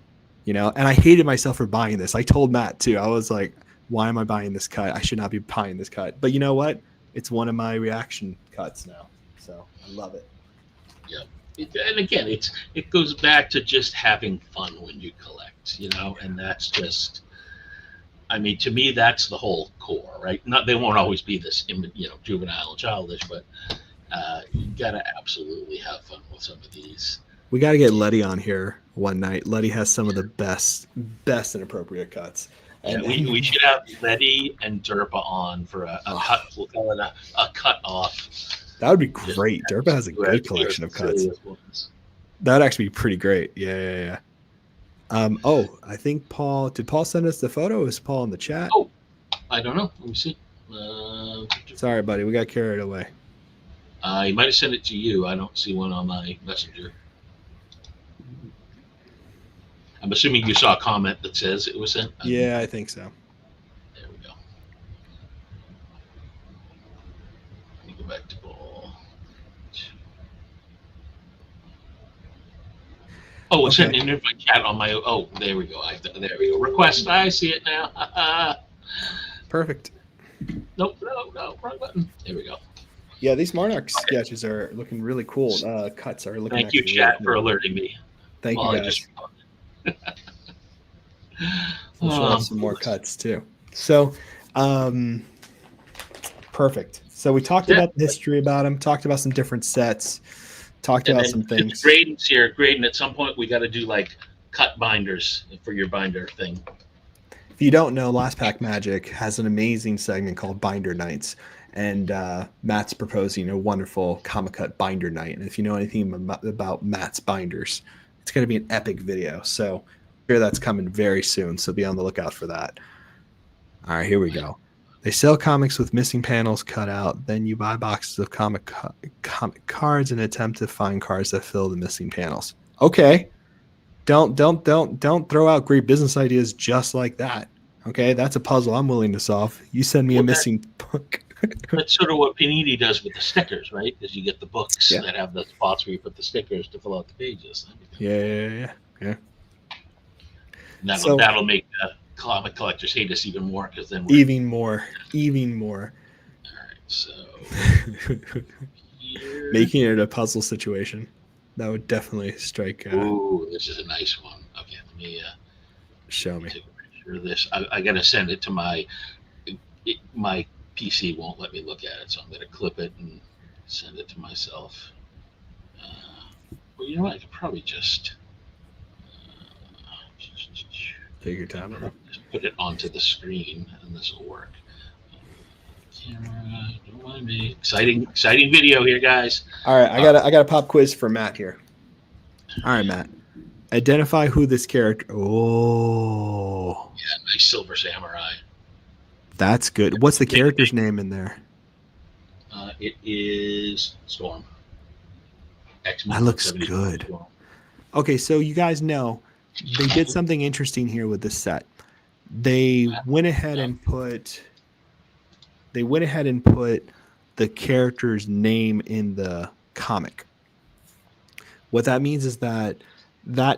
you know, and I hated myself for buying this. I told Matt too. I was like, why am I buying this cut? I should not be buying this cut. But you know what? It's one of my reaction cuts now. So I love it. Yeah. And again, it goes back to just having fun when you collect, and that's just, I mean, to me, that's the whole core, right? Not they won't always be this, juvenile and childish, but you gotta absolutely have fun with some of these. We got to get Letty on here one night. Letty has some of the best and appropriate cuts. And we should have Letty and Derpa on for a cut. We'll call it a cut off. That would be great. Derpa has a good collection of cuts. That would actually be pretty great. Yeah. I think Paul, did Paul send us the photo? Is Paul in the chat? Oh, I don't know. Let me see. Sorry, buddy. We got carried away. He might have sent it to you. I don't see one on my messenger. I'm assuming you saw a comment that says it was sent. Yeah, I think so. There we go. Let me go back to Paul. Oh, it's sent in my chat on my. Oh, there we go. There we go. Request. I see it now. Perfect. Nope. No. Wrong button. There we go. Yeah, these Monarch sketches are looking really cool. Cuts are looking. Thank you, chat, for alerting me. Thank you, guys. We'll show off some more cuts too. So, perfect. So we talked about the history about them, talked about some different sets, talked about some things. Graydon's here. Graydon, at some point we got to do like cut binders for your binder thing. If you don't know, Last Pack Magic has an amazing segment called Binder Nights, and Matt's proposing a wonderful comic cut binder night. And if you know anything about Matt's binders, it's going to be an epic video. So that's coming very soon, so be on the lookout for that. All right, here we go. They sell comics with missing panels cut out. Then you buy boxes of comic cards and attempt to find cards that fill the missing panels. Okay, don't throw out great business ideas just like that. Okay, that's a puzzle I'm willing to solve. You send me a missing book. That's sort of what Panini does with the stickers, right? Because you get the books that have the spots where you put the stickers to fill out the pages. Yeah. That'll make the comic collectors hate us even more, because then even more. All right, so making it a puzzle situation, that would definitely strike. Ooh, this is a nice one. Okay, let me show me. Take a picture of this. I gotta send it to my PC. Won't let me look at it, so I'm gonna clip it and send it to myself. Well, you know what? I could probably just. Take your time. Just put it onto the screen, and this will work. Camera, don't mind me. Exciting video here, guys. All right, I got a pop quiz for Matt here. All right, Matt. Identify who this character. Oh. Yeah, nice Silver Samurai. That's good. What's the character's name in there? It is Storm. X-Men. That looks good. Storm. Okay, so you guys know. They did something interesting here with this set. They went ahead and put the character's name in the comic. What that means is that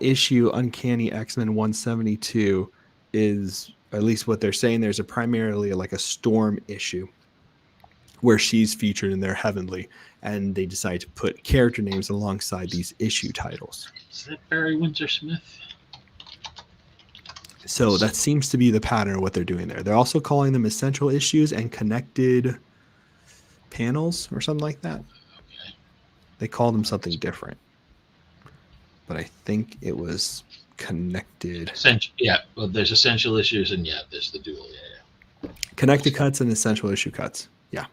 issue, Uncanny X-Men 172, is, at least what they're saying, there's primarily like a Storm issue where she's featured in their Heavenly, and they decide to put character names alongside these issue titles. Is that Barry Windsor-Smith? So that seems to be the pattern of what they're doing there. They're also calling them essential issues and connected panels or something like that. Okay. They called them something different. But I think it was connected. Well, there's essential issues and there's the dual. Yeah. Connected cuts and essential issue cuts. Yeah.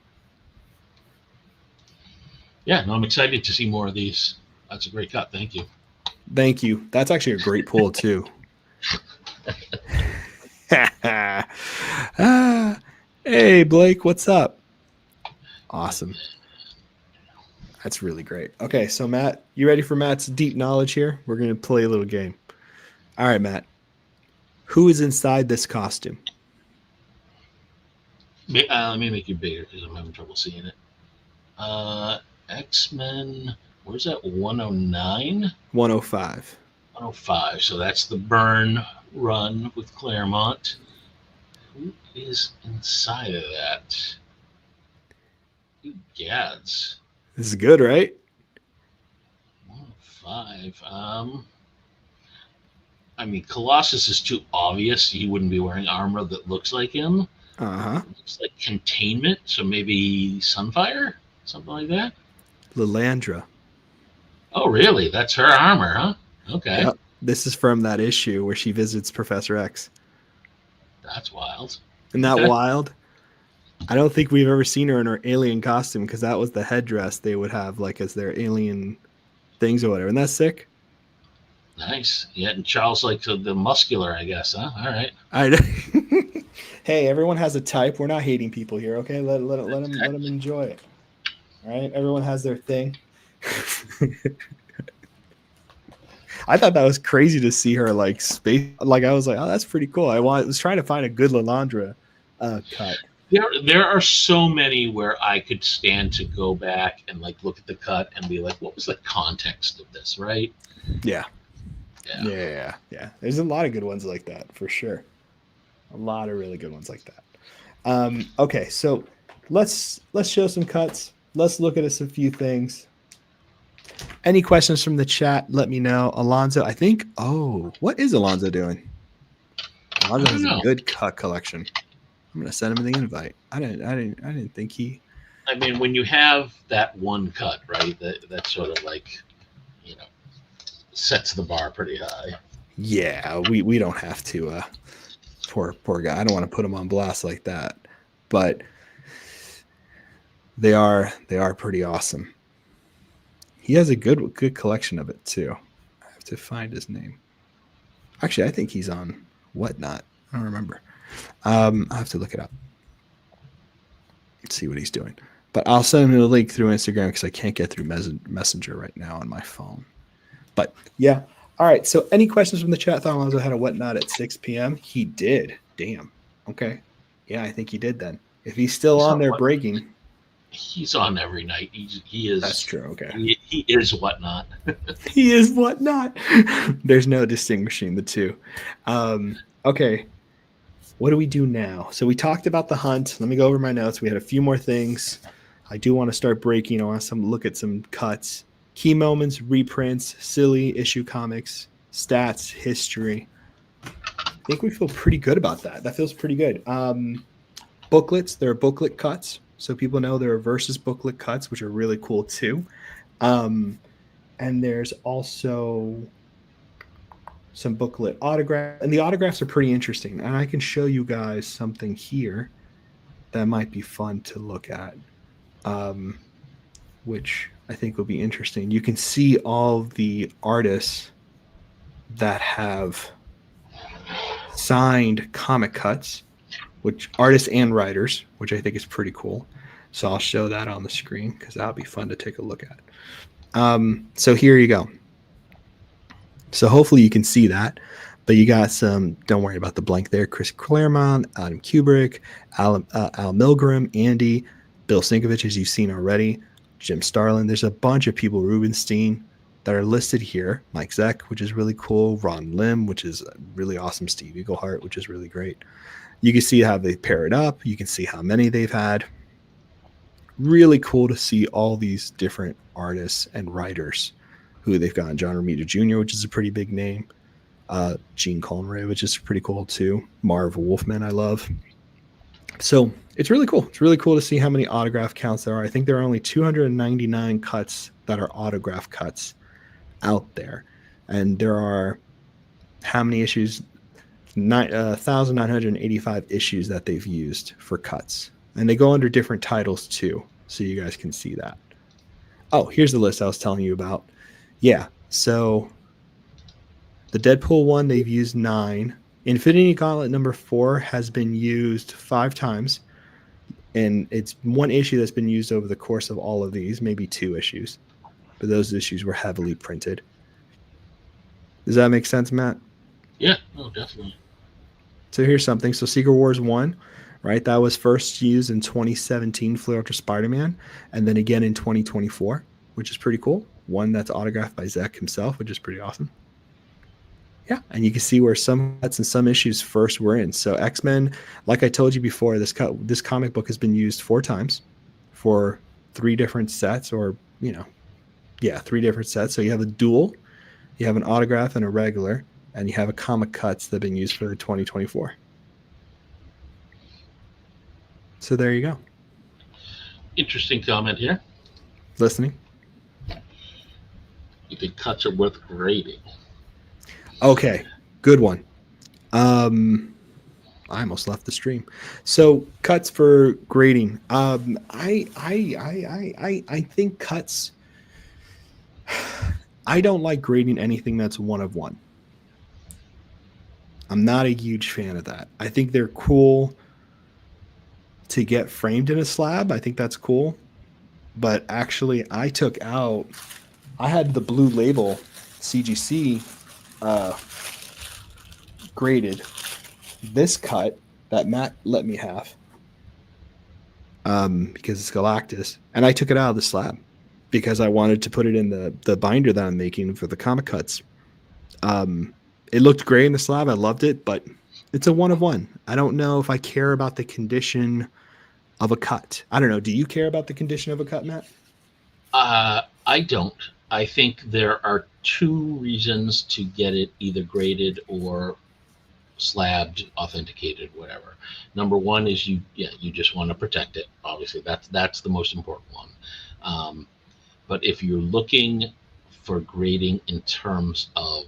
Yeah, no, I'm excited to see more of these. That's a great cut. Thank you. Thank you. That's actually a great pull, too. Hey Blake, what's up? Awesome. That's really great. Okay, so Matt, you ready for Matt's deep knowledge here? We're going to play a little game. All right, Matt. Who is inside this costume? Let me make it bigger because I'm having trouble seeing it. X-Men, where's that? 109? 105. 105. So that's the burn run with Claremont. Who is inside of that? Good gads. This is good, right? 105. I mean, Colossus is too obvious. He wouldn't be wearing armor that looks like him. Uh-huh. Looks like containment, so maybe Sunfire? Something like that? Lilandra. Oh, really? That's her armor, huh? Okay. Yep. This is from that issue where she visits Professor X. That's wild. Isn't that Okay. wild? I don't think we've ever seen her in her alien costume because that was the headdress they would have like as their alien things or whatever. Isn't that sick? Nice. Yeah, and Charles likes the muscular, I guess, huh? All right. Hey, everyone has a type. We're not hating people here, okay? Let them enjoy it. All right, everyone has their thing. I thought that was crazy to see her like space. Like I was like, oh, that's pretty cool. I was trying to find a good Lilandra cut. There are so many where I could stand to go back and like look at the cut and be like, what was the context of this, right? Yeah. There's a lot of good ones like that for sure. A lot of really good ones like that. Okay, so let's show some cuts. Let's look at a few things. Any questions from the chat? Let me know. Alonzo, I think. Oh, what is Alonzo doing? Alonzo has a good cut collection. I'm gonna send him the invite. I didn't think he. I mean, when you have that one cut, right? That sort of like, sets the bar pretty high. Yeah, we don't have to. Poor guy. I don't want to put him on blast like that, but they are pretty awesome. He has a good collection of it too. I have to find his name. Actually, I think he's on Whatnot. I don't remember. I have to look it up. Let's see what he's doing. But I'll send him a link through Instagram because I can't get through Messenger right now on my phone. But yeah. All right. So any questions from the chat? Thought Alonzo had a Whatnot at 6 p.m. He did. Damn. Okay. Yeah, I think he did then. If he's still on there breaking. He's on every night. He is. That's true. Okay. He is Whatnot. He is Whatnot. There's no distinguishing the two. Okay. What do we do now? So we talked about the hunt. Let me go over my notes. We had a few more things. I do want to start breaking. I want to look at some cuts. Key moments, reprints, silly issue comics, stats, history. I think we feel pretty good about that. That feels pretty good. Booklets. There are booklet cuts. So people know there are versus booklet cuts, which are really cool too. And there's also some booklet autographs. And the autographs are pretty interesting. And I can show you guys something here that might be fun to look at, which I think will be interesting. You can see all the artists that have signed comic cuts, which artists and writers, which I think is pretty cool. So I'll show that on the screen because that'll be fun to take a look at. So here you go. So hopefully you can see that. But you got some, don't worry about the blank there, Chris Claremont, Adam Kubrick, Al Milgrom, Andy, Bill Sinkovich, as you've seen already, Jim Starlin. There's a bunch of people, Rubenstein, that are listed here. Mike Zeck, which is really cool. Ron Lim, which is really awesome. Steve Eaglehart, which is really great. You can see how they pair it up. You can see how many they've had. Really cool to see all these different artists and writers who they've got. John Romita Jr., which is a pretty big name. Gene Conroy, which is pretty cool too. Marv Wolfman, I love. So it's really cool. It's really cool to see how many autograph counts there are. I think there are only 299 cuts that are autograph cuts out there. And there are how many issues? 1,985 issues that they've used for cuts. And they go under different titles too. So you guys can see that. Oh, here's the list I was telling you about. Yeah. So the Deadpool one, they've used 9. Infinity Gauntlet number 4 has been used 5 times. And it's one issue that's been used over the course of all of these, maybe 2 issues. But those issues were heavily printed. Does that make sense, Matt? Yeah, no, definitely. So here's something. So Secret Wars 1, right? That was first used in 2017, Fleer Ultra Spider-Man, and then again in 2024, which is pretty cool. One that's autographed by Zach himself, which is pretty awesome. Yeah, and you can see where some cuts and some issues first were in. So X-Men, like I told you before, this comic book has been used 4 times for 3 different sets, or yeah, 3 different sets. So you have a dual, you have an autograph and a regular, and you have a comic cuts that have been used for the 2024. So there you go. Interesting comment here. Listening. You think cuts are worth grading? Okay, good one. I almost left the stream. So cuts for grading. I think cuts. I don't like grading anything that's 1 of 1. I'm not a huge fan of that. I think they're cool to get framed in a slab. I think that's cool. But actually, I had the blue label CGC graded. This cut that Matt let me have because it's Galactus, and I took it out of the slab because I wanted to put it in the binder that I'm making for the comic cuts. It looked great in the slab. I loved it, but it's a 1 of 1. I don't know if I care about the condition of a cut. I don't know. Do you care about the condition of a cut, Matt? I don't. I think there are 2 reasons to get it either graded or slabbed, authenticated, whatever. Number 1 is you just want to protect it. Obviously, that's the most important one. But if you're looking for grading in terms of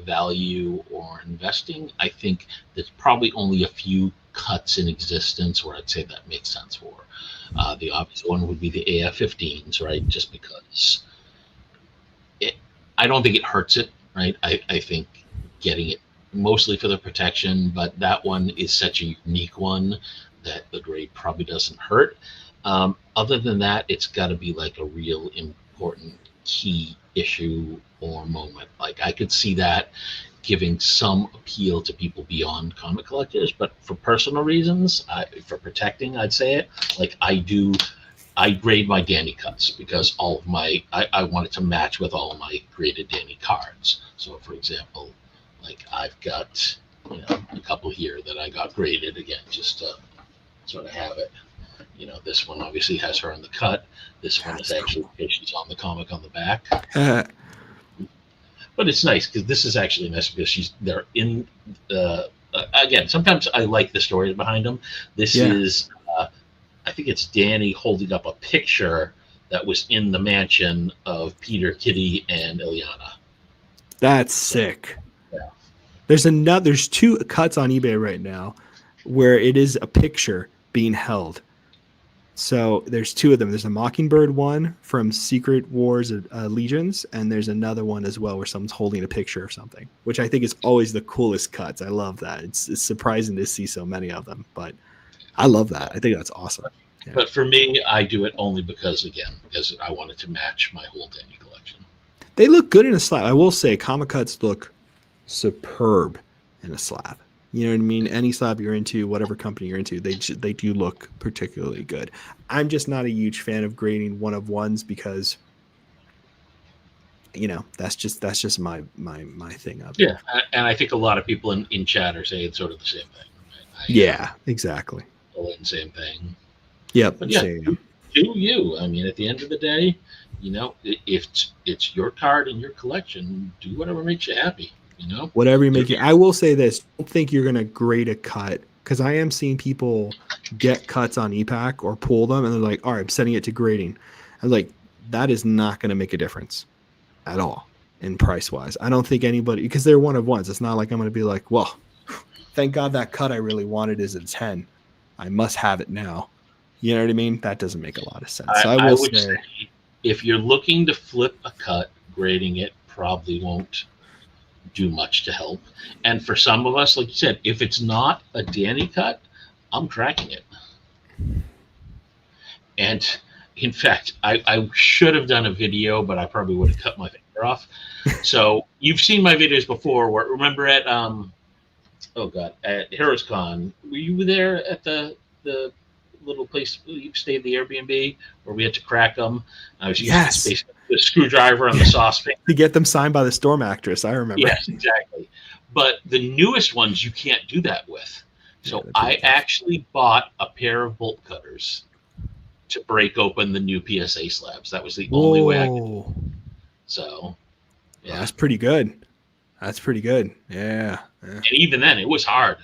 value or investing, I think there's probably only a few cuts in existence where I'd say that makes sense for. The obvious one would be the AF-15s, right? Just because I don't think it hurts it, right? I think getting it mostly for the protection, but that one is such a unique one that the grade probably doesn't hurt. Other than that, it's got to be like a real important key issue or moment. Like I could see that giving some appeal to people beyond comic collectors, but for personal reasons, for protecting, I'd say it. Like I grade my Danny cuts because all of I want it to match with all of my graded Danny cards. So for example, like I've got a couple here that I got graded again just to sort of have it. This one obviously has her on the cut. This one is actually she's on the comic on the back. But it's nice because this is actually nice because they're in. Again, sometimes I like the stories behind them. This is, I think it's Danny holding up a picture that was in the mansion of Peter, Kitty, and Ilyana. That's sick. Yeah. There's 2 cuts on eBay right now where it is a picture being held. So there's 2 of them. There's a Mockingbird one from Secret Wars Legions, and there's another one as well where someone's holding a picture of something, which I think is always the coolest cuts. I love that. It's surprising to see so many of them, but I love that. I think that's awesome. Yeah. But for me, I do it only because I wanted to match my whole Danny collection. They look good in a slab. I will say comic cuts look superb in a slab. You know what I mean? Any slab you're into, whatever company you're into, they do look particularly good. I'm just not a huge fan of grading 1 of 1s because, that's just my thing of it. Yeah, and I think a lot of people in chat are saying sort of the same thing. Yeah, exactly. The same thing. Yep. But do you? I mean, at the end of the day, if it's your card in your collection, do whatever makes you happy. Whatever you make it. I will say this: don't think you're gonna grade a cut, because I am seeing people get cuts on EPAC or pull them, and they're like, "All right, I'm setting it to grading." I was like, that is not gonna make a difference at all in price wise. I don't think anybody, because they're 1 of 1s. It's not like I'm gonna be like, "Well, thank God that cut I really wanted is a 10. I must have it now." You know what I mean? That doesn't make a lot of sense. So I would say, if you're looking to flip a cut, grading it probably won't do much to help. And for some of us, like you said, if it's not a Danny cut, I'm tracking it. And in fact, I should have done a video, but I probably would have cut my finger off. So you've seen my videos before. Remember at at HeroesCon, were you there at the little place you stayed, the Airbnb, where we had to crack them? I was using space the screwdriver and the saucepan. To get them signed by the Storm actress, I remember. Yes, exactly. But the newest ones you can't do that with. So Yeah, I actually bought a pair of bolt cutters to break open the new PSA slabs. That was the only way I could. So, yeah. That's pretty good. That's pretty good. Yeah. And even then, it was hard.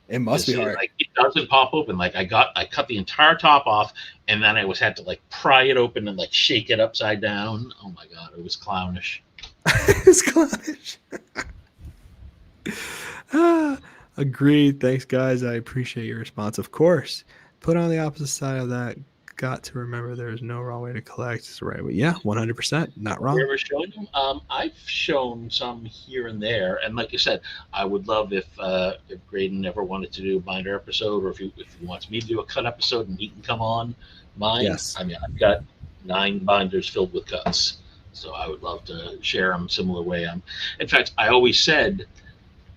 It must be hard. Like, it doesn't pop open. Like I cut the entire top off, and then I had to like pry it open and like shake it upside down. Oh my god, it was clownish. It's clownish. Agreed. Thanks, guys. I appreciate your response. Of course. Put on the opposite side of that. Got to remember there is no wrong way to collect. It's the right way. Yeah, 100%. Not wrong. Have you ever shown them? I've shown some here and there, and like I said, I would love if Graydon ever wanted to do a binder episode, or if he wants me to do a cut episode, and he can come on mine. Yes. I mean, I've got 9 binders filled with cuts, so I would love to share them similar way. In fact, I always said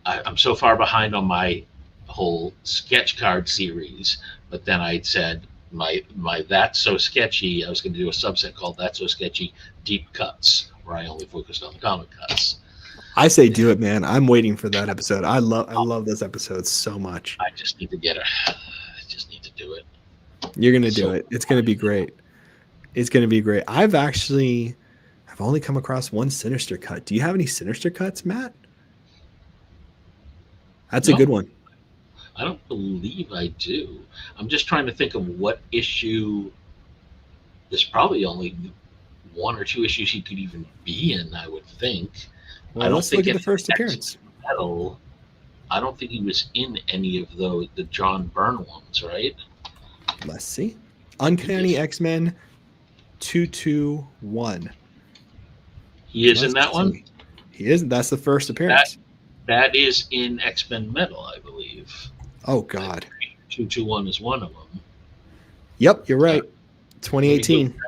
I'm so far behind on my whole sketch card series, but then I said my That's So Sketchy, I was going to do a subset called That's So Sketchy Deep Cuts, where I only focused on the comic cuts. I say do it, man. I'm waiting for that episode. I love those episodes so much. I just need to get her. I just need to do it. You're going to do it. It's going to be great. It's going to be great. I've only come across one Sinister cut. Do you have any Sinister cuts, Matt? That's a good one. I don't believe I do. I'm just trying to think of what issue. There's probably only 1 or 2 issues he could even be in, I would think. Well, I don't let's think look at the first appearance. Metal, I don't think he was in any of the John Byrne ones, right? Let's see. Uncanny X-Men 221. He is in that one? He is. That's the first appearance. That is in X-Men Metal, I believe. Oh, God. 221 is one of them. Yep, you're right. 2018.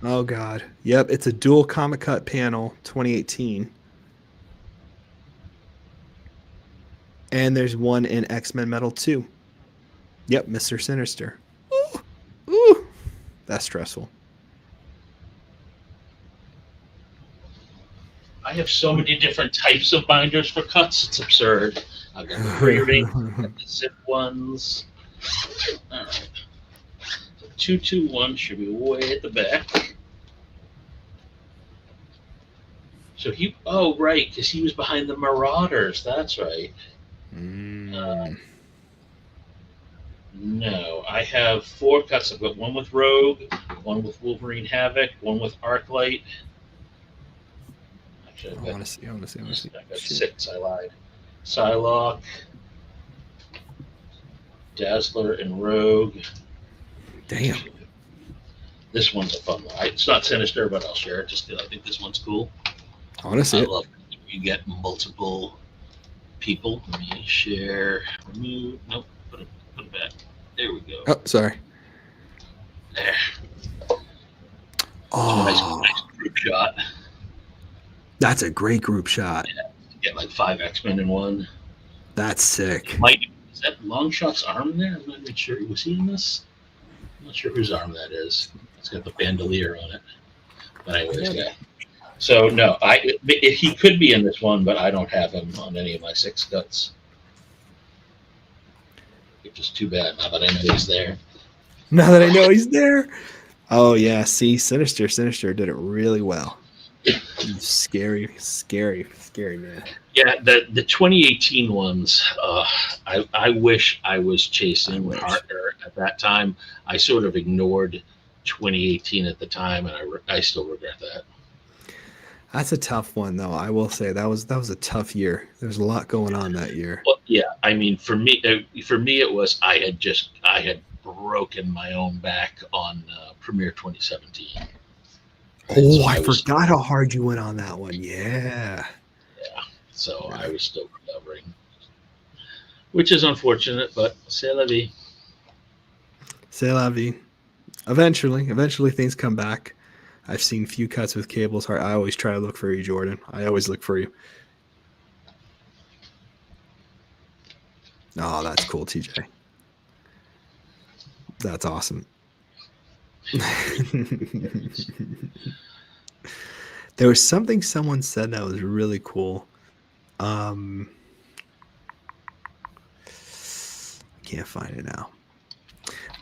Oh, God. Yep, it's a dual comic cut panel, 2018. And there's one in X-Men Metal 2. Yep, Mr. Sinister. Ooh, ooh. That's stressful. I have so many different types of binders for cuts. It's absurd. I've got the grading, the zip ones. All right. So 221 should be way at the back. So right, because he was behind the Marauders. That's right. No, I have 4 cuts. I've got one with Rogue, one with Wolverine Havoc, one with Arclight. I want to see. I've got 6. I lied. Psylocke, Dazzler, and Rogue. Damn. This one's a fun one. It's not Sinister, but I'll share it just because I think this one's cool. I want to see it. Love it. You get multiple people. Let me share. Remove. Nope. Put it back. There we go. Oh, sorry. There. Oh, Nice group shot. That's a great group shot. Yeah, you get like 5 X-Men in one. That's sick. Is that Longshot's arm there? I'm not even sure. Was he in this? I'm not sure whose arm that is. It's got the bandolier on it. But anyways, yeah. So no, he could be in this one, but I don't have him on any of my 6 cuts. Which is too bad now that I know he's there. Now that I know he's there. Oh yeah, see, Sinister did it really well. Scary man. Yeah, the 2018 ones. I wish I was chasing harder at that time. I sort of ignored 2018 at the time, and I still regret that. That's a tough one, though. I will say that was a tough year. There's a lot going on that year. Well, yeah, I mean, for me, it was I had broken my own back on Premiere 2017. Oh, I forgot how hard you went on that one. Yeah. Yeah. So I was still recovering, which is unfortunate, but c'est la vie. C'est la vie. Eventually things come back. I've seen few cuts with Cable's Heart. I always try to look for you, Jordan. I always look for you. Oh, that's cool, TJ. That's awesome. There was something someone said that was really cool. Can't find it now.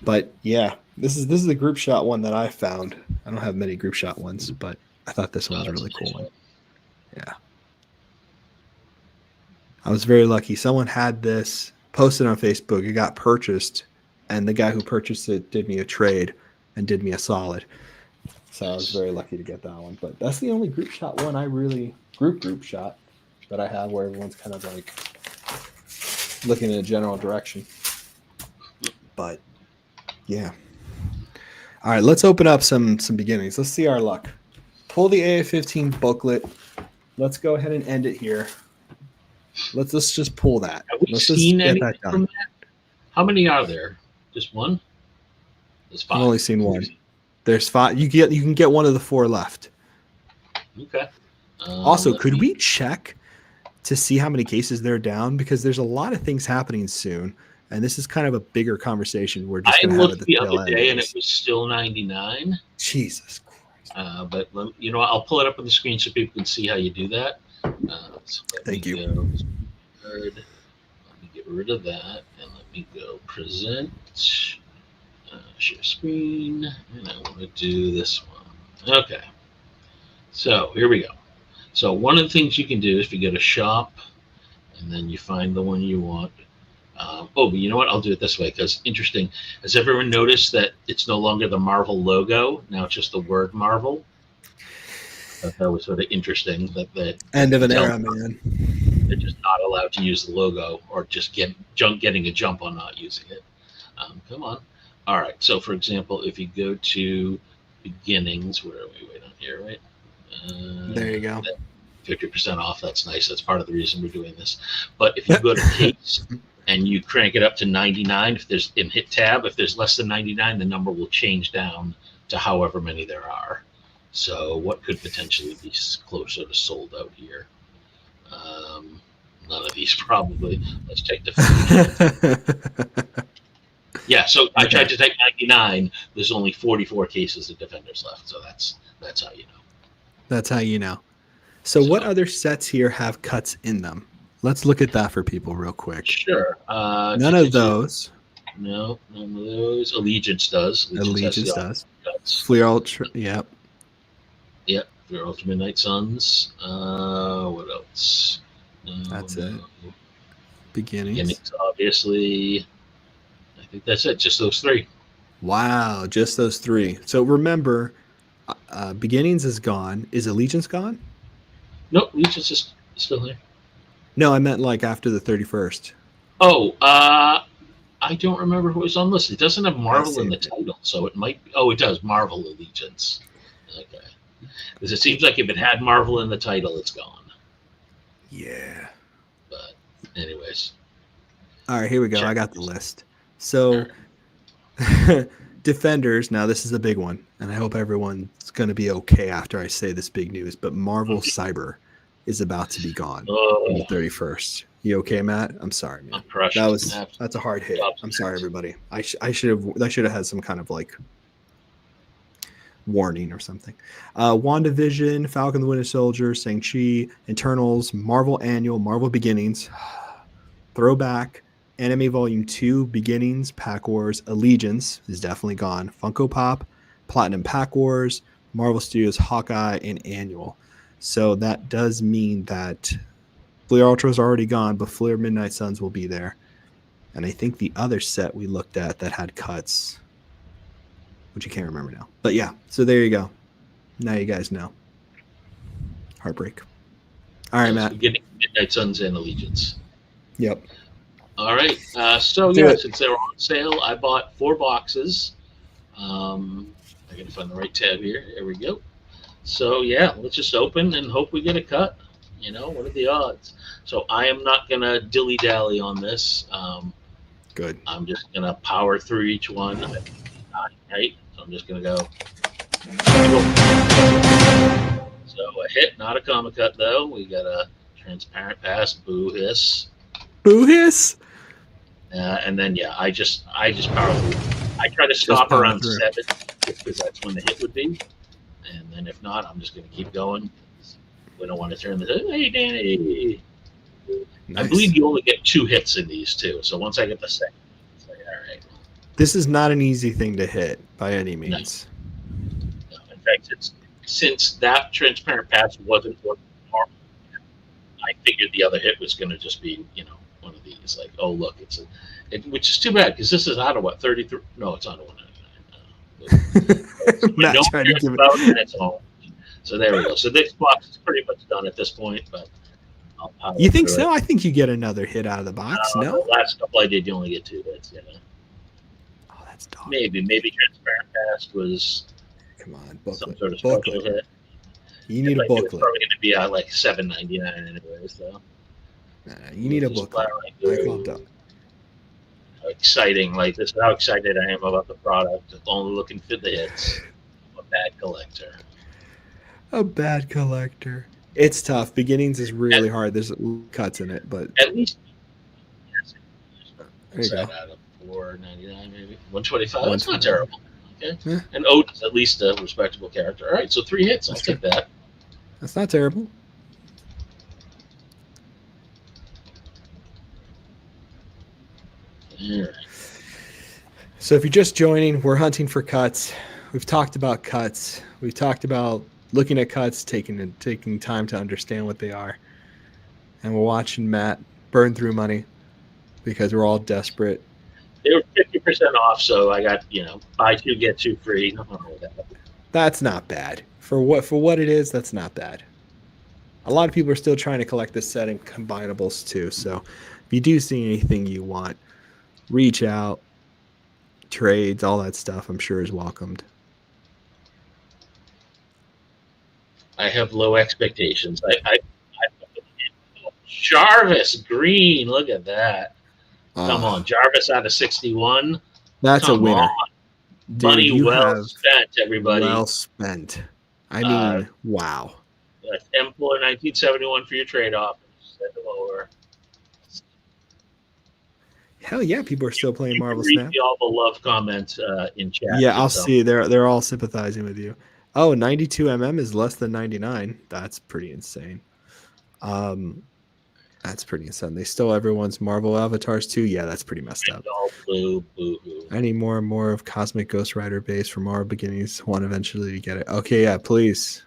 But yeah, this is the group shot one that I found. I don't have many group shot ones, but I thought this one was a really cool one. Yeah. I was very lucky. Someone had this posted on Facebook. It got purchased, and the guy who purchased it did me a trade and did me a solid. So I was very lucky to get that one. But that's the only group shot one I really group shot that I have where everyone's kind of like looking in a general direction. But yeah. All right, let's open up some beginnings. Let's see our luck. Pull the AF-15 booklet. Let's go ahead and end it here. Let's just pull that. Have we let's seen just anything from that? How many are there? Just one? There's 5. I've only seen one. There's 5. You can get one of the 4 left. Okay. Also, could we check to see how many cases they're down? Because there's a lot of things happening soon, and this is kind of a bigger conversation. We're just going to have at the other day, and it was still 99. Jesus Christ! But I'll pull it up on the screen so people can see how you do that. Thank you. Let me get rid of that, and let me go present, share screen, and I want to do this one. Okay. So here we go. So one of the things you can do is if you go to shop, and then you find the one you want. But you know what? I'll do it this way because interesting. Has everyone noticed that it's no longer the Marvel logo? Now it's just the word Marvel. That was sort of interesting. That end of an era, man. They're just not allowed to use the logo, or just getting a jump on not using it. Come on. All right. So, for example, if you go to beginnings, where are we? Wait on here, right? There you go. 50% off. That's nice. That's part of the reason we're doing this. But if you go to case and you crank it up to 99, and hit tab, if there's less than 99, the number will change down to however many there are. So what could potentially be closer to sold out here? None of these probably. Let's take the yeah, so I tried to take 99. There's only 44 cases of Defenders left, so that's how you know. That's how you know. So what other sets here have cuts in them? Let's look at that for people real quick. Sure. None of those. No, none of those. Allegiance does. Allegiance does. Fleer Ultra, yep. Yep, Fleer Ultra Midnight Suns. What else? That's it. Beginnings, obviously. I think that's it. Just those 3. Wow, just those 3. So remember, Beginnings is gone. Is Allegiance gone? Nope, Allegiance is still there. No, I meant like after the 31st. Oh, I don't remember who was on the list. It doesn't have Marvel in the title, so it might be. Oh, it does. Marvel Allegiance. Okay. Because it seems like if it had Marvel in the title, it's gone. Yeah. But anyways. All right, here we go. I got the list. So Defenders, now this is a big one, and I hope everyone's going to be okay after I say this big news, but Marvel Cyber is about to be gone on the 31st. You okay, Matt? I'm sorry, man. That's a hard hit. I'm sorry, everybody. I should have had some kind of like warning or something. WandaVision, Falcon the Winter Soldier, Shang-Chi, Internals, Marvel Annual, Marvel Beginnings, Throwback, Anime Volume 2, Beginnings, Pack Wars, Allegiance is definitely gone, Funko Pop, Platinum Pack Wars, Marvel Studios Hawkeye, and Annual. So that does mean that Fleer Ultra is already gone, but Fleer Midnight Suns will be there. And I think the other set we looked at that had cuts, which I can't remember now. But yeah, so there you go. Now you guys know. Heartbreak. All right, Matt. Getting Midnight Suns and Allegiance. Yep. All right. Since they were on sale, I bought 4 boxes. I got to find the right tab here. There we go. So yeah, let's just open and hope we get a cut. What are the odds? So I am not gonna dilly-dally on this. Good. I'm just gonna power through each one. Right? So I'm just gonna go. So a hit, not a comma cut though. We got a transparent pass. Boo hiss. Boo hiss. And then I just power through. I try to stop around 7. because that's when the hit would be. And then if not, I'm just going to keep going. We don't want to turn the hey Danny. Nice. I believe you only get 2 hits in these too. So once I get the second, it's like, all right. This is not an easy thing to hit by any means. No. In fact, since that transparent pass wasn't what normal, I figured the other hit was going to just be, one of these. Like, oh look, which is too bad because this is out of what 33. No, it's out of 199. Not No trying to give it. about and it's home. So there we go. So this box is pretty much done at this point, but you think so? I think you get another hit out of the box. No, the last couple I did, you only get 2 hits. Oh, that's dog. Maybe transparent pass was. Come on, booklet. Some sort of special hit. You need a booklet. It's probably going to be at like $7.99 anyway. So you need a booklet. How exciting! Like this is how excited I am about the product. Only looking for the hits. I'm a bad collector. A bad collector. It's tough. Beginnings is really hard. There's cuts in it, but at least there you go. Out of $4.99 maybe $1.25. That's not terrible. Okay. Yeah. And Oat is at least a respectable character. All right, so 3 hits. I'll take that. That's not terrible. All right. So if you're just joining, we're hunting for cuts. We've talked about cuts. We've talked about looking at cuts, taking time to understand what they are. And we're watching Matt burn through money because we're all desperate. They were 50% off, so I got, buy 2, get 2 free. Nothing wrong with that. That's not bad. For what it is, that's not bad. A lot of people are still trying to collect this set in combinables too. So if you do see anything you want, reach out. Trades, all that stuff, I'm sure is welcomed. I have low expectations. I Jarvis green. Look at that. Come on, Jarvis out of 61. That's a winner. Dude, money well spent, everybody. Well spent. I mean, wow. Templar 1971 for your trade-off. Send them over. Hell yeah, people are still playing Marvel Snap. All the love comments in chat. Yeah, I'll see. They're all sympathizing with you. Oh, 92mm is less than 99. That's pretty insane. That's pretty insane. They stole everyone's Marvel avatars too. Yeah, that's pretty messed up. Blue. I need more and more of Cosmic Ghost Rider base from our beginnings. Want eventually to get it. Okay, yeah, please.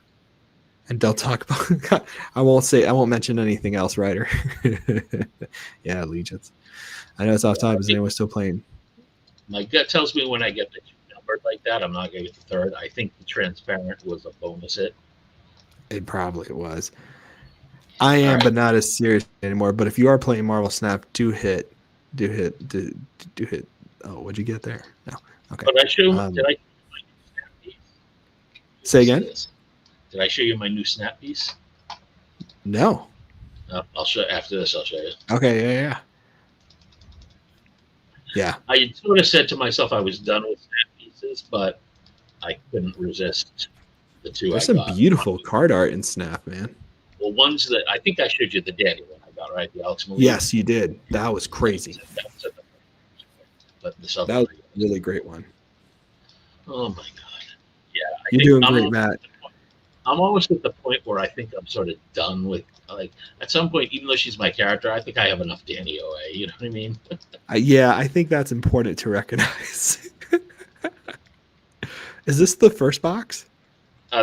And don't talk about. I won't mention anything else, Rider. Yeah, Legions. I know it's off time. Is anyone still playing? My gut tells me when I get the 2 numbered like that, I'm not going to get the 3rd. I think the transparent was a bonus hit. It probably was. I am, but not as serious anymore. But if you are playing Marvel Snap, do hit. Oh, what'd you get there? No. Okay. But I show. Did I? Say again. Did I show you my new snap piece? No. I'll show after this. I'll show you. Okay. Yeah. Yeah. I sort of said to myself I was done with snap pieces, but I couldn't resist the 2. There's some beautiful card art in Snap, man. Well, ones that I think I showed you the Danny one I got, right? The Alex Malik. Yes, you did. That was crazy. But that was a really great one. Oh my god! Yeah, you're doing great, Matt. I'm almost at the point where I think I'm sort of done with. Like at some point, even though she's my character, I think I have enough Danny OA. You know what I mean? Yeah, I think that's important to recognize. Is this the first box?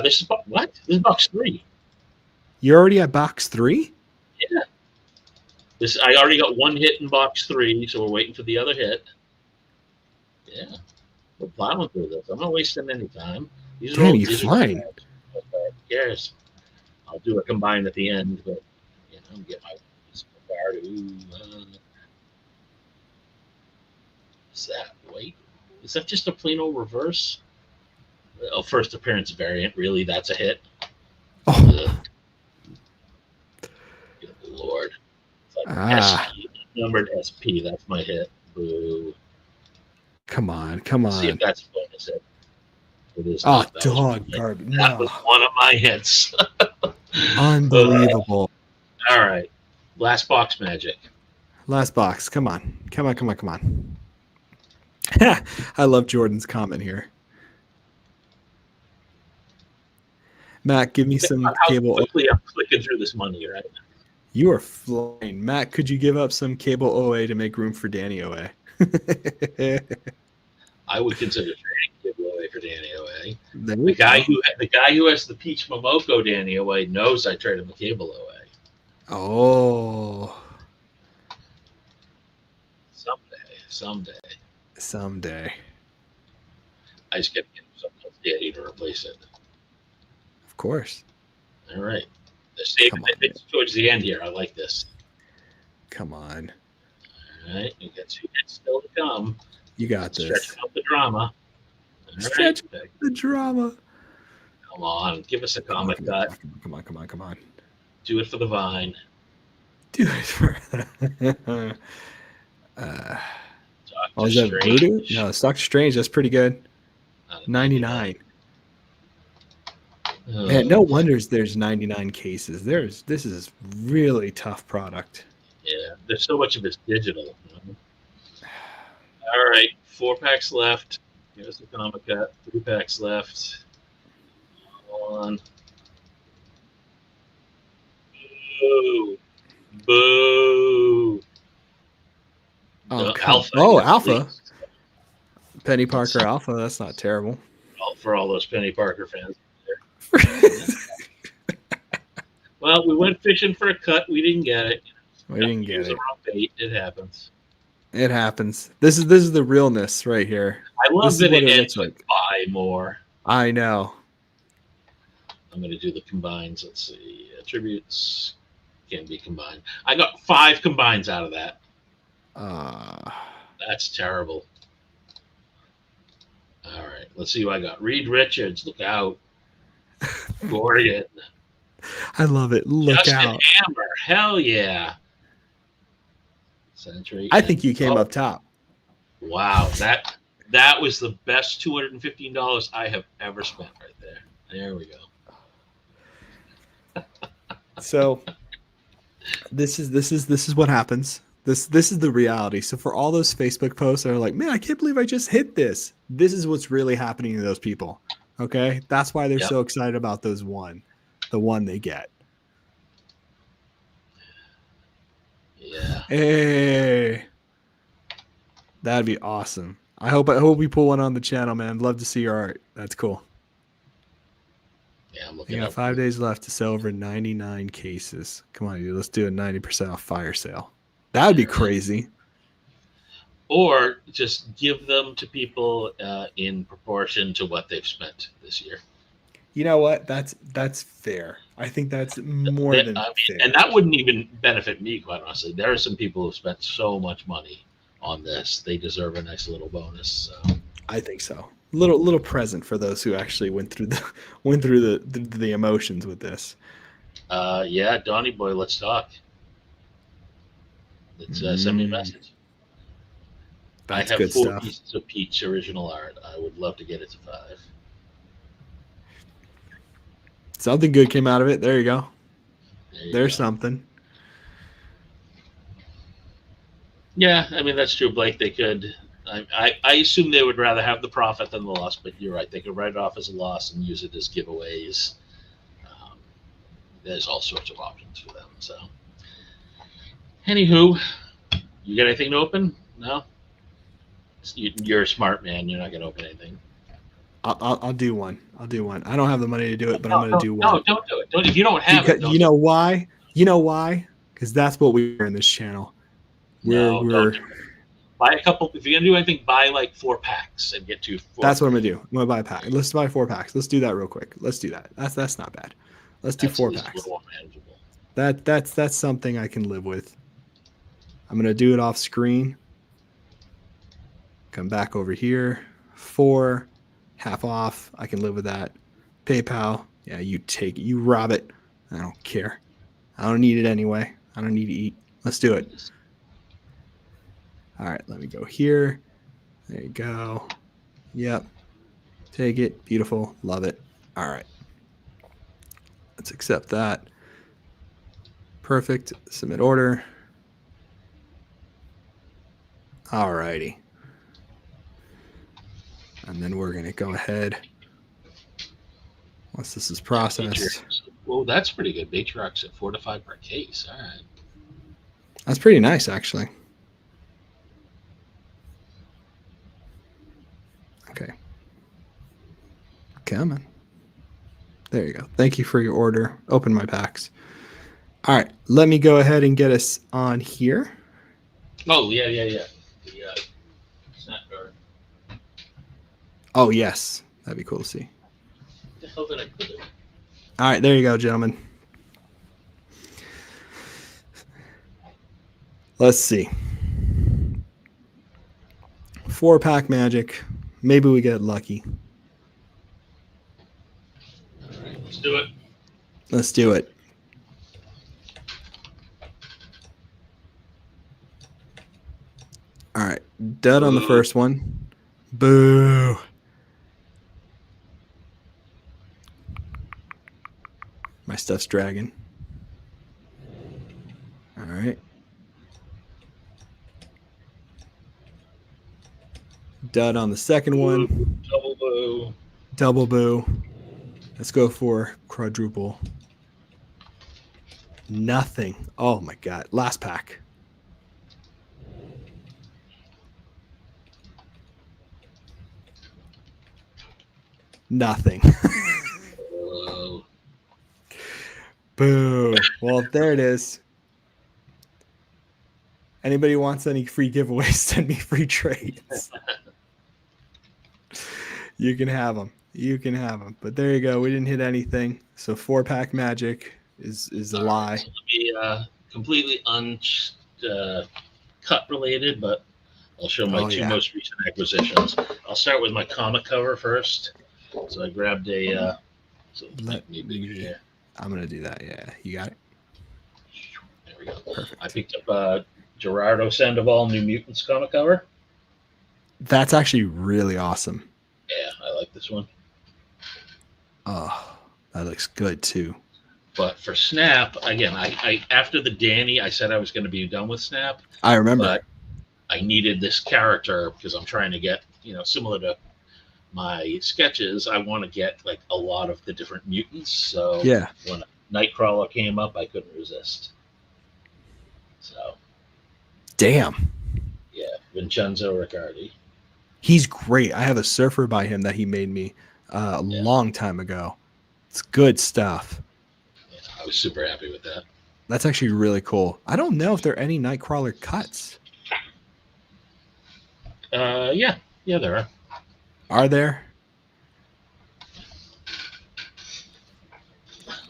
This is what? This is box 3. You're already at box 3? Yeah. I already got 1 hit in box 3, so we're waiting for the other hit. Yeah. We're plowing through this. I'm not wasting any time. Damn, you're flying. Who cares? I'll do a combine at the end, but get my card. What's that? Wait. Is that just a plain old reverse? Oh, first appearance variant. Really? That's a hit? Oh. Good Lord. It's like SP, numbered SP. That's my hit. Boo. Come on. See if that's a bonus hit. It is. Oh, dog garbage. That was one of my hits. Unbelievable. All right. Last box magic. Last box. Come on. I love Jordan's comment here. Matt, give me some How cable. quickly I'm clicking through this money, right? You are flying. Matt, could you give up some cable OA to make room for Danny OA? I would consider trading giveaway for Danny Away. There The you guy go. who has the Peach Momoko Danny Away knows I traded him a cable away. Oh, Someday. someday. I just kept getting something else Danny to replace it. Of course. All right. The saving Come on. it's towards the end here. I like this. Come on. All right. We got 2 hits still to come. You got this. Stretching out the drama. All Stretch right. the drama. Come on. Give us a comic cut. Come on. Do it for the Vine. Do it for Doctor is that Strange. Voodoo? No, it's Doctor Strange. That's pretty good. 99. Man, no wonders there's 99 cases. This is really tough product. Yeah, there's so much of it's digital. All right, 4 packs left. Here's the comic cut. 3 packs left. On. Boo. Boo. Oh, No, Alpha. Alpha. Penny Parker Alpha. That's not terrible. For all those Penny Parker fans. Well, we went fishing for a cut. We didn't get it. We didn't get it. The wrong bait. It happens. It happens. This is the realness right here. I love that it ends like. with buy more. I know. I'm going to do the combines. Let's see. Attributes can be combined. I got 5 combines out of that. That's terrible. All right. Let's see who I got. Reed Richards. Look out. Gordon. I love it. Look Justin out. Hammer. Hell yeah. Century. I think you came up top. Wow. That was the best $215 I have ever spent right there. There we go. So this is what happens. This is the reality. So for all those Facebook posts that are like, man, I can't believe I just hit this. This is what's really happening to those people. Okay. That's why they're so excited about the one they get. Yeah. Hey. That'd be awesome. I hope we pull one on the channel, man. I'd love to see your art. That's cool. Yeah, I'm looking. You got 5 days left to sell over 99 cases. Come on, dude. Let's do a 90% off fire sale. That would be crazy. Or just give them to people in proportion to what they've spent this year. You know what? That's fair. I think that's more than fair. And that wouldn't even benefit me, quite honestly. There are some people who spent so much money on this; they deserve a nice little bonus. So. I think so. Little present for those who actually went through the emotions with this. Yeah, Donnie boy, let's talk. Let's send me a message. That's I have good 4 stuff. pieces of Peach original art. I would love to get it to 5. Something good came out of it. There you go. There's go. something. Yeah, I mean that's true, Blake. They could. I assume they would rather have the profit than the loss, but you're right. They could write it off as a loss and use it as giveaways. There's all sorts of options for them. So, anywho, you got anything to open? No. You're a smart man. You're not going to open anything. I'll do one. I don't have the money to do it, but I'm going to do one. No, don't do it. Don't, if you don't have it, don't you know why? You know why? Because that's what we are in this channel. We're buy a couple. If you're gonna do anything, buy like 4 packs and get 2. 4 That's what I'm gonna do. I'm gonna buy a pack. Let's buy 4 packs. Let's do that real quick. Let's do that. That's not bad. Let's do 4 packs. That's something I can live with. I'm gonna do it off screen. Come back over here. 4, half off. I can live with that. PayPal. Yeah, you take it. You rob it. I don't care. I don't need it anyway. I don't need to eat. Let's do it. All right, let me go here. There you go. Yep. Take it. Beautiful. Love it. All right. Let's accept that. Perfect. Submit order. All righty. And then we're going to go ahead Once this is processed. Matriarchs. Well, that's pretty good. Matriarchs at 4 to 5 per case. All right. That's pretty nice, actually. Okay. Come on. There you go. Thank you for your order. Open my packs. All right. Let me go ahead and get us on here. Oh, yeah. The snap guard. Oh, yes. That'd be cool to see. Where the hell did I put it? All right. There you go, gentlemen. Let's see. 4-pack magic. Maybe we get lucky. All right, let's do it. Let's do it. All right. Dud on the first one. Boo. My stuff's dragging. All right. Dud on the second one. Double boo. Double boo. Let's go for quadruple. Nothing. Oh my God. Last pack. Nothing. Boo. Well, there it is. Anybody wants any free giveaways, send me free trades. You can have them. You can have them. But there you go. We didn't hit anything. So 4-pack magic is a lie. So it'll be completely cut related, but I'll show my two most recent acquisitions. I'll start with my comic cover first. So I grabbed a. I'm gonna do that. Yeah, you got it. There we go. Perfect. I picked up Gerardo Sandoval New Mutants comic cover. That's actually really awesome. Yeah, I like this one. Oh, that looks good too. But for Snap, again, I after the Danny, I said I was going to be done with Snap. I remember. But I needed this character because I'm trying to get, similar to my sketches, I want to get like a lot of the different mutants. So yeah, when Nightcrawler came up, I couldn't resist. So. Damn. Yeah, Vincenzo Riccardi. He's great. I have a surfer by him that he made me a long time ago. It's good stuff. Yeah, I was super happy with that. That's actually really cool. I don't know if there are any Nightcrawler cuts. Yeah, there are. Are there?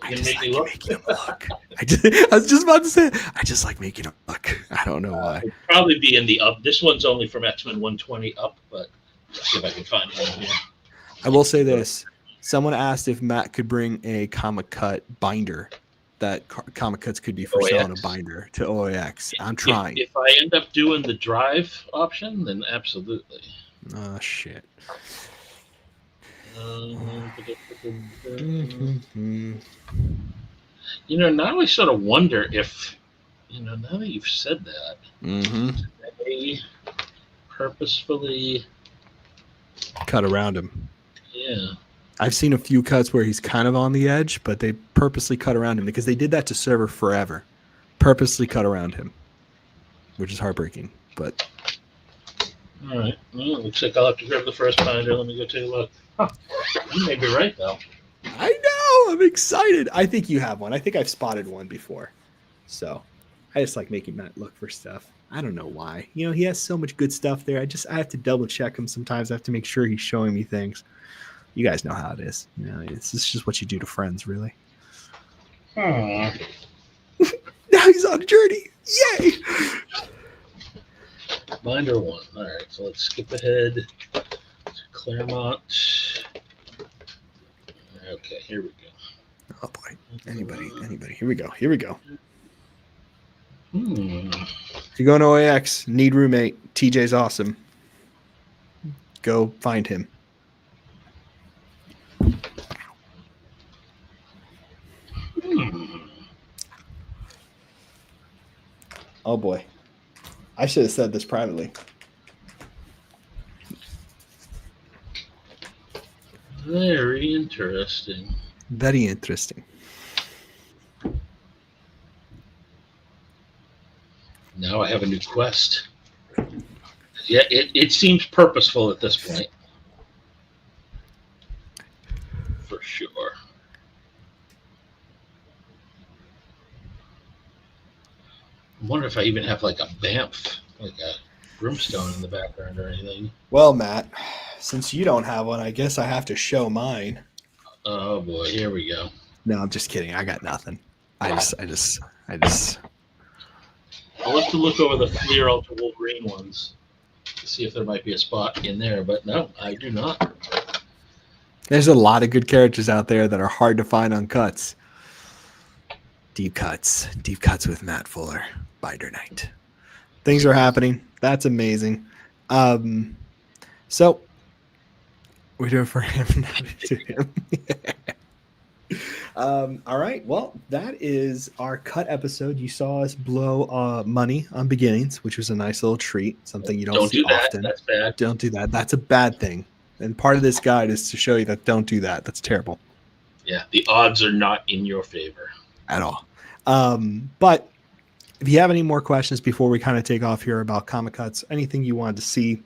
I just like making him look. I was just about to say, I just like making him look. I don't know why. It'll probably be in the up. This one's only from X-Men 120 up, but let's see if I can find it in here. I will say this. Someone asked if Matt could bring a comic cut binder that comic cuts could be for sale in a binder to OAX. I'm trying. If I end up doing the drive option, then absolutely. Oh, shit. Now I sort of wonder if, now that you've said that, they purposefully cut around him. Yeah. I've seen a few cuts where he's kind of on the edge, but they purposely cut around him because they did that to Server forever. Purposely cut around him, which is heartbreaking. But all right. Well, looks like I'll have to grab the first binder. Let me go take a look. Huh. You may be right, though. I know. I'm excited. I think you have one. I think I've spotted one before. So I just like making Matt look for stuff. I don't know why. He has so much good stuff there. I have to double check him sometimes. I have to make sure he's showing me things. You guys know how it is. It's just what you do to friends, really. Now he's on a journey. Yay! Binder 1. All right, so let's skip ahead to Claremont. Okay, here we go. Oh boy! Anybody? Here we go. If you go to OAX, need roommate. TJ's awesome. Go find him. Oh boy. I should have said this privately. Very interesting. Very interesting. Now I have a new quest. Yeah, it seems purposeful at this point. For sure. I wonder if I even have like a BAMF, like a brimstone in the background or anything. Well, Matt, since you don't have one, I guess I have to show mine. Oh boy, here we go. No, I'm just kidding. I got nothing. I just. I'll have to look over the Fleer Ultra Wolverine ones to see if there might be a spot in there, but no, I do not. There's a lot of good characters out there that are hard to find on cuts. Deep cuts with Matt Fuller, Binder Knight. Things are happening. That's amazing. So we do it for him, not to him. All right. Well, that is our cut episode. You saw us blow money on beginnings, which was a nice little treat. Something you don't see do that. often. That's bad. Don't do that. That's a bad thing. And part of this guide is to show you that don't do that. That's terrible. Yeah, the odds are not in your favor at all. But if you have any more questions before we kind of take off here about comic cuts, anything you wanted to see,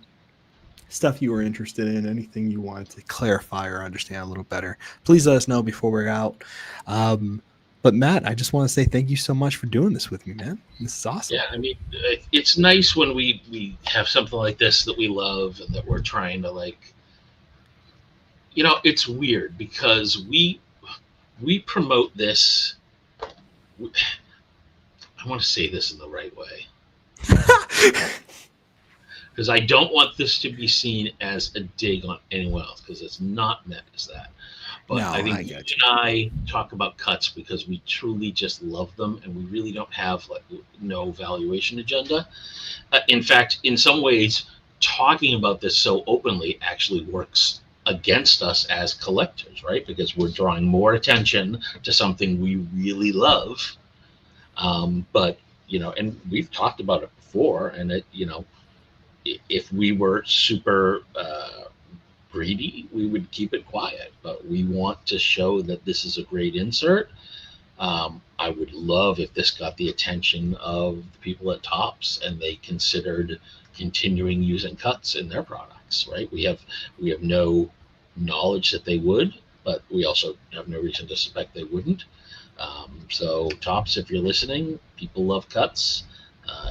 stuff you were interested in, anything you wanted to clarify or understand a little better, please let us know before we're out. But Matt, I just want to say thank you so much for doing this with me, man. This is awesome. Yeah, I mean, it's nice when we have something like this that we love and that we're trying to like. You know, it's weird because we promote this. I want to say this in the right way. Because I don't want this to be seen as a dig on anyone else, because it's not meant as that. But no, I think you and I talk about cuts because we truly just love them, and we really don't have like no valuation agenda. In fact, in some ways, talking about this so openly actually works against us as collectors, right? Because we're drawing more attention to something we really love. But, you know, and we've talked about it before, and it, you know, if we were super greedy, we would keep it quiet, but we want to show that this is a great insert. I would love if this got the attention of the people at Topps and they considered continuing using cuts in their products, right? We have no knowledge that they would, but we also have no reason to suspect they wouldn't. So Topps, if you're listening, people love cuts.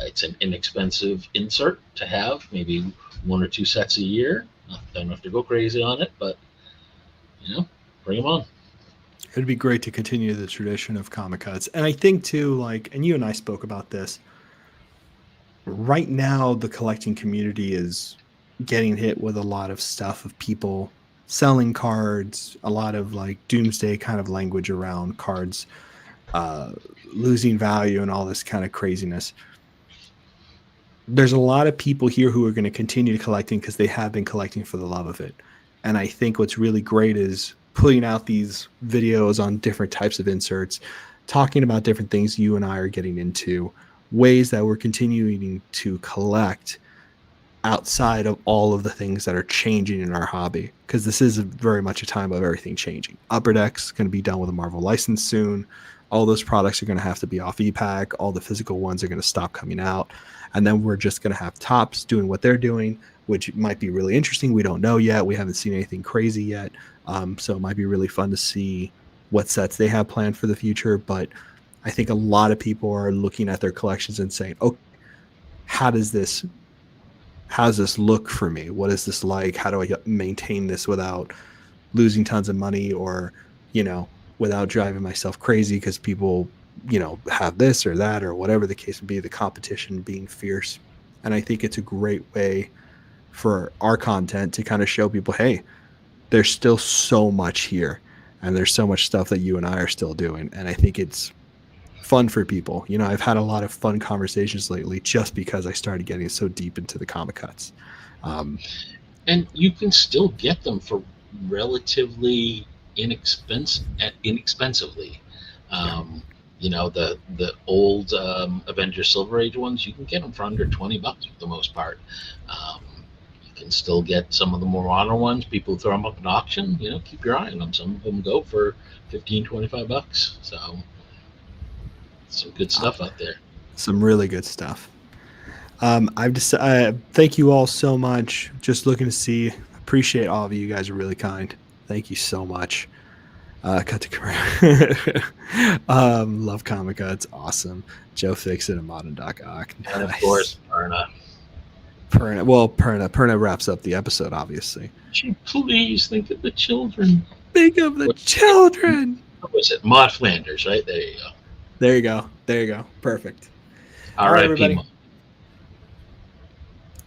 It's an inexpensive insert to have, maybe 1 or 2 sets a year. Don't have to go crazy on it, but you know, bring them on. It'd be great to continue the tradition of comic cuts. And I think too, like, and you and I spoke about this, right now the collecting community is getting hit with a lot of stuff of people selling cards, a lot of like doomsday kind of language around cards losing value and all this kind of craziness. There's a lot of people here who are going to continue collecting because they have been collecting for the love of it. And I think what's really great is putting out these videos on different types of inserts, talking about different things you and I are getting into, ways that we're continuing to collect outside of all of the things that are changing in our hobby, because this is very much a time of everything changing. Upper Deck's going to be done with a Marvel license soon. All those products are going to have to be off ePack. All the physical ones are going to stop coming out. And then we're just going to have Topps doing what they're doing, which might be really interesting. We don't know yet. We haven't seen anything crazy yet. So it might be really fun to see what sets they have planned for the future. But I think a lot of people are looking at their collections and saying, okay, how does this look for me? What is this like? How do I maintain this without losing tons of money or, you know, without driving myself crazy because people, you know, have this or that or whatever the case would be, the competition being fierce. And I think it's a great way for our content to kind of show people, hey, there's still so much here and there's so much stuff that you and I are still doing. And I think it's fun for people. You know, I've had a lot of fun conversations lately just because I started getting so deep into the comic cuts. And you can still get them for relatively inexpensively. You know, the old Avengers Silver Age ones, you can get them for under $20 for the most part. You can still get some of the more modern ones. People throw them up at auction. Keep your eye on them. Some of them go for 15, $25. So some good stuff out there. Some really good stuff. I've decided. Thank you all so much. Just looking to see. Appreciate all of you. You guys are really kind. Thank you so much. Cut to career. Love Comica. It's awesome. Joe Fixit and Modern Doc Ock. And of course, Perna. Perna wraps up the episode, obviously. Please think of the children. Think of the children. What was it? Maud Flanders, right? There you go. There you go. Perfect. All right, everybody.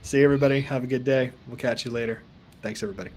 See you, everybody. Have a good day. We'll catch you later. Thanks, everybody.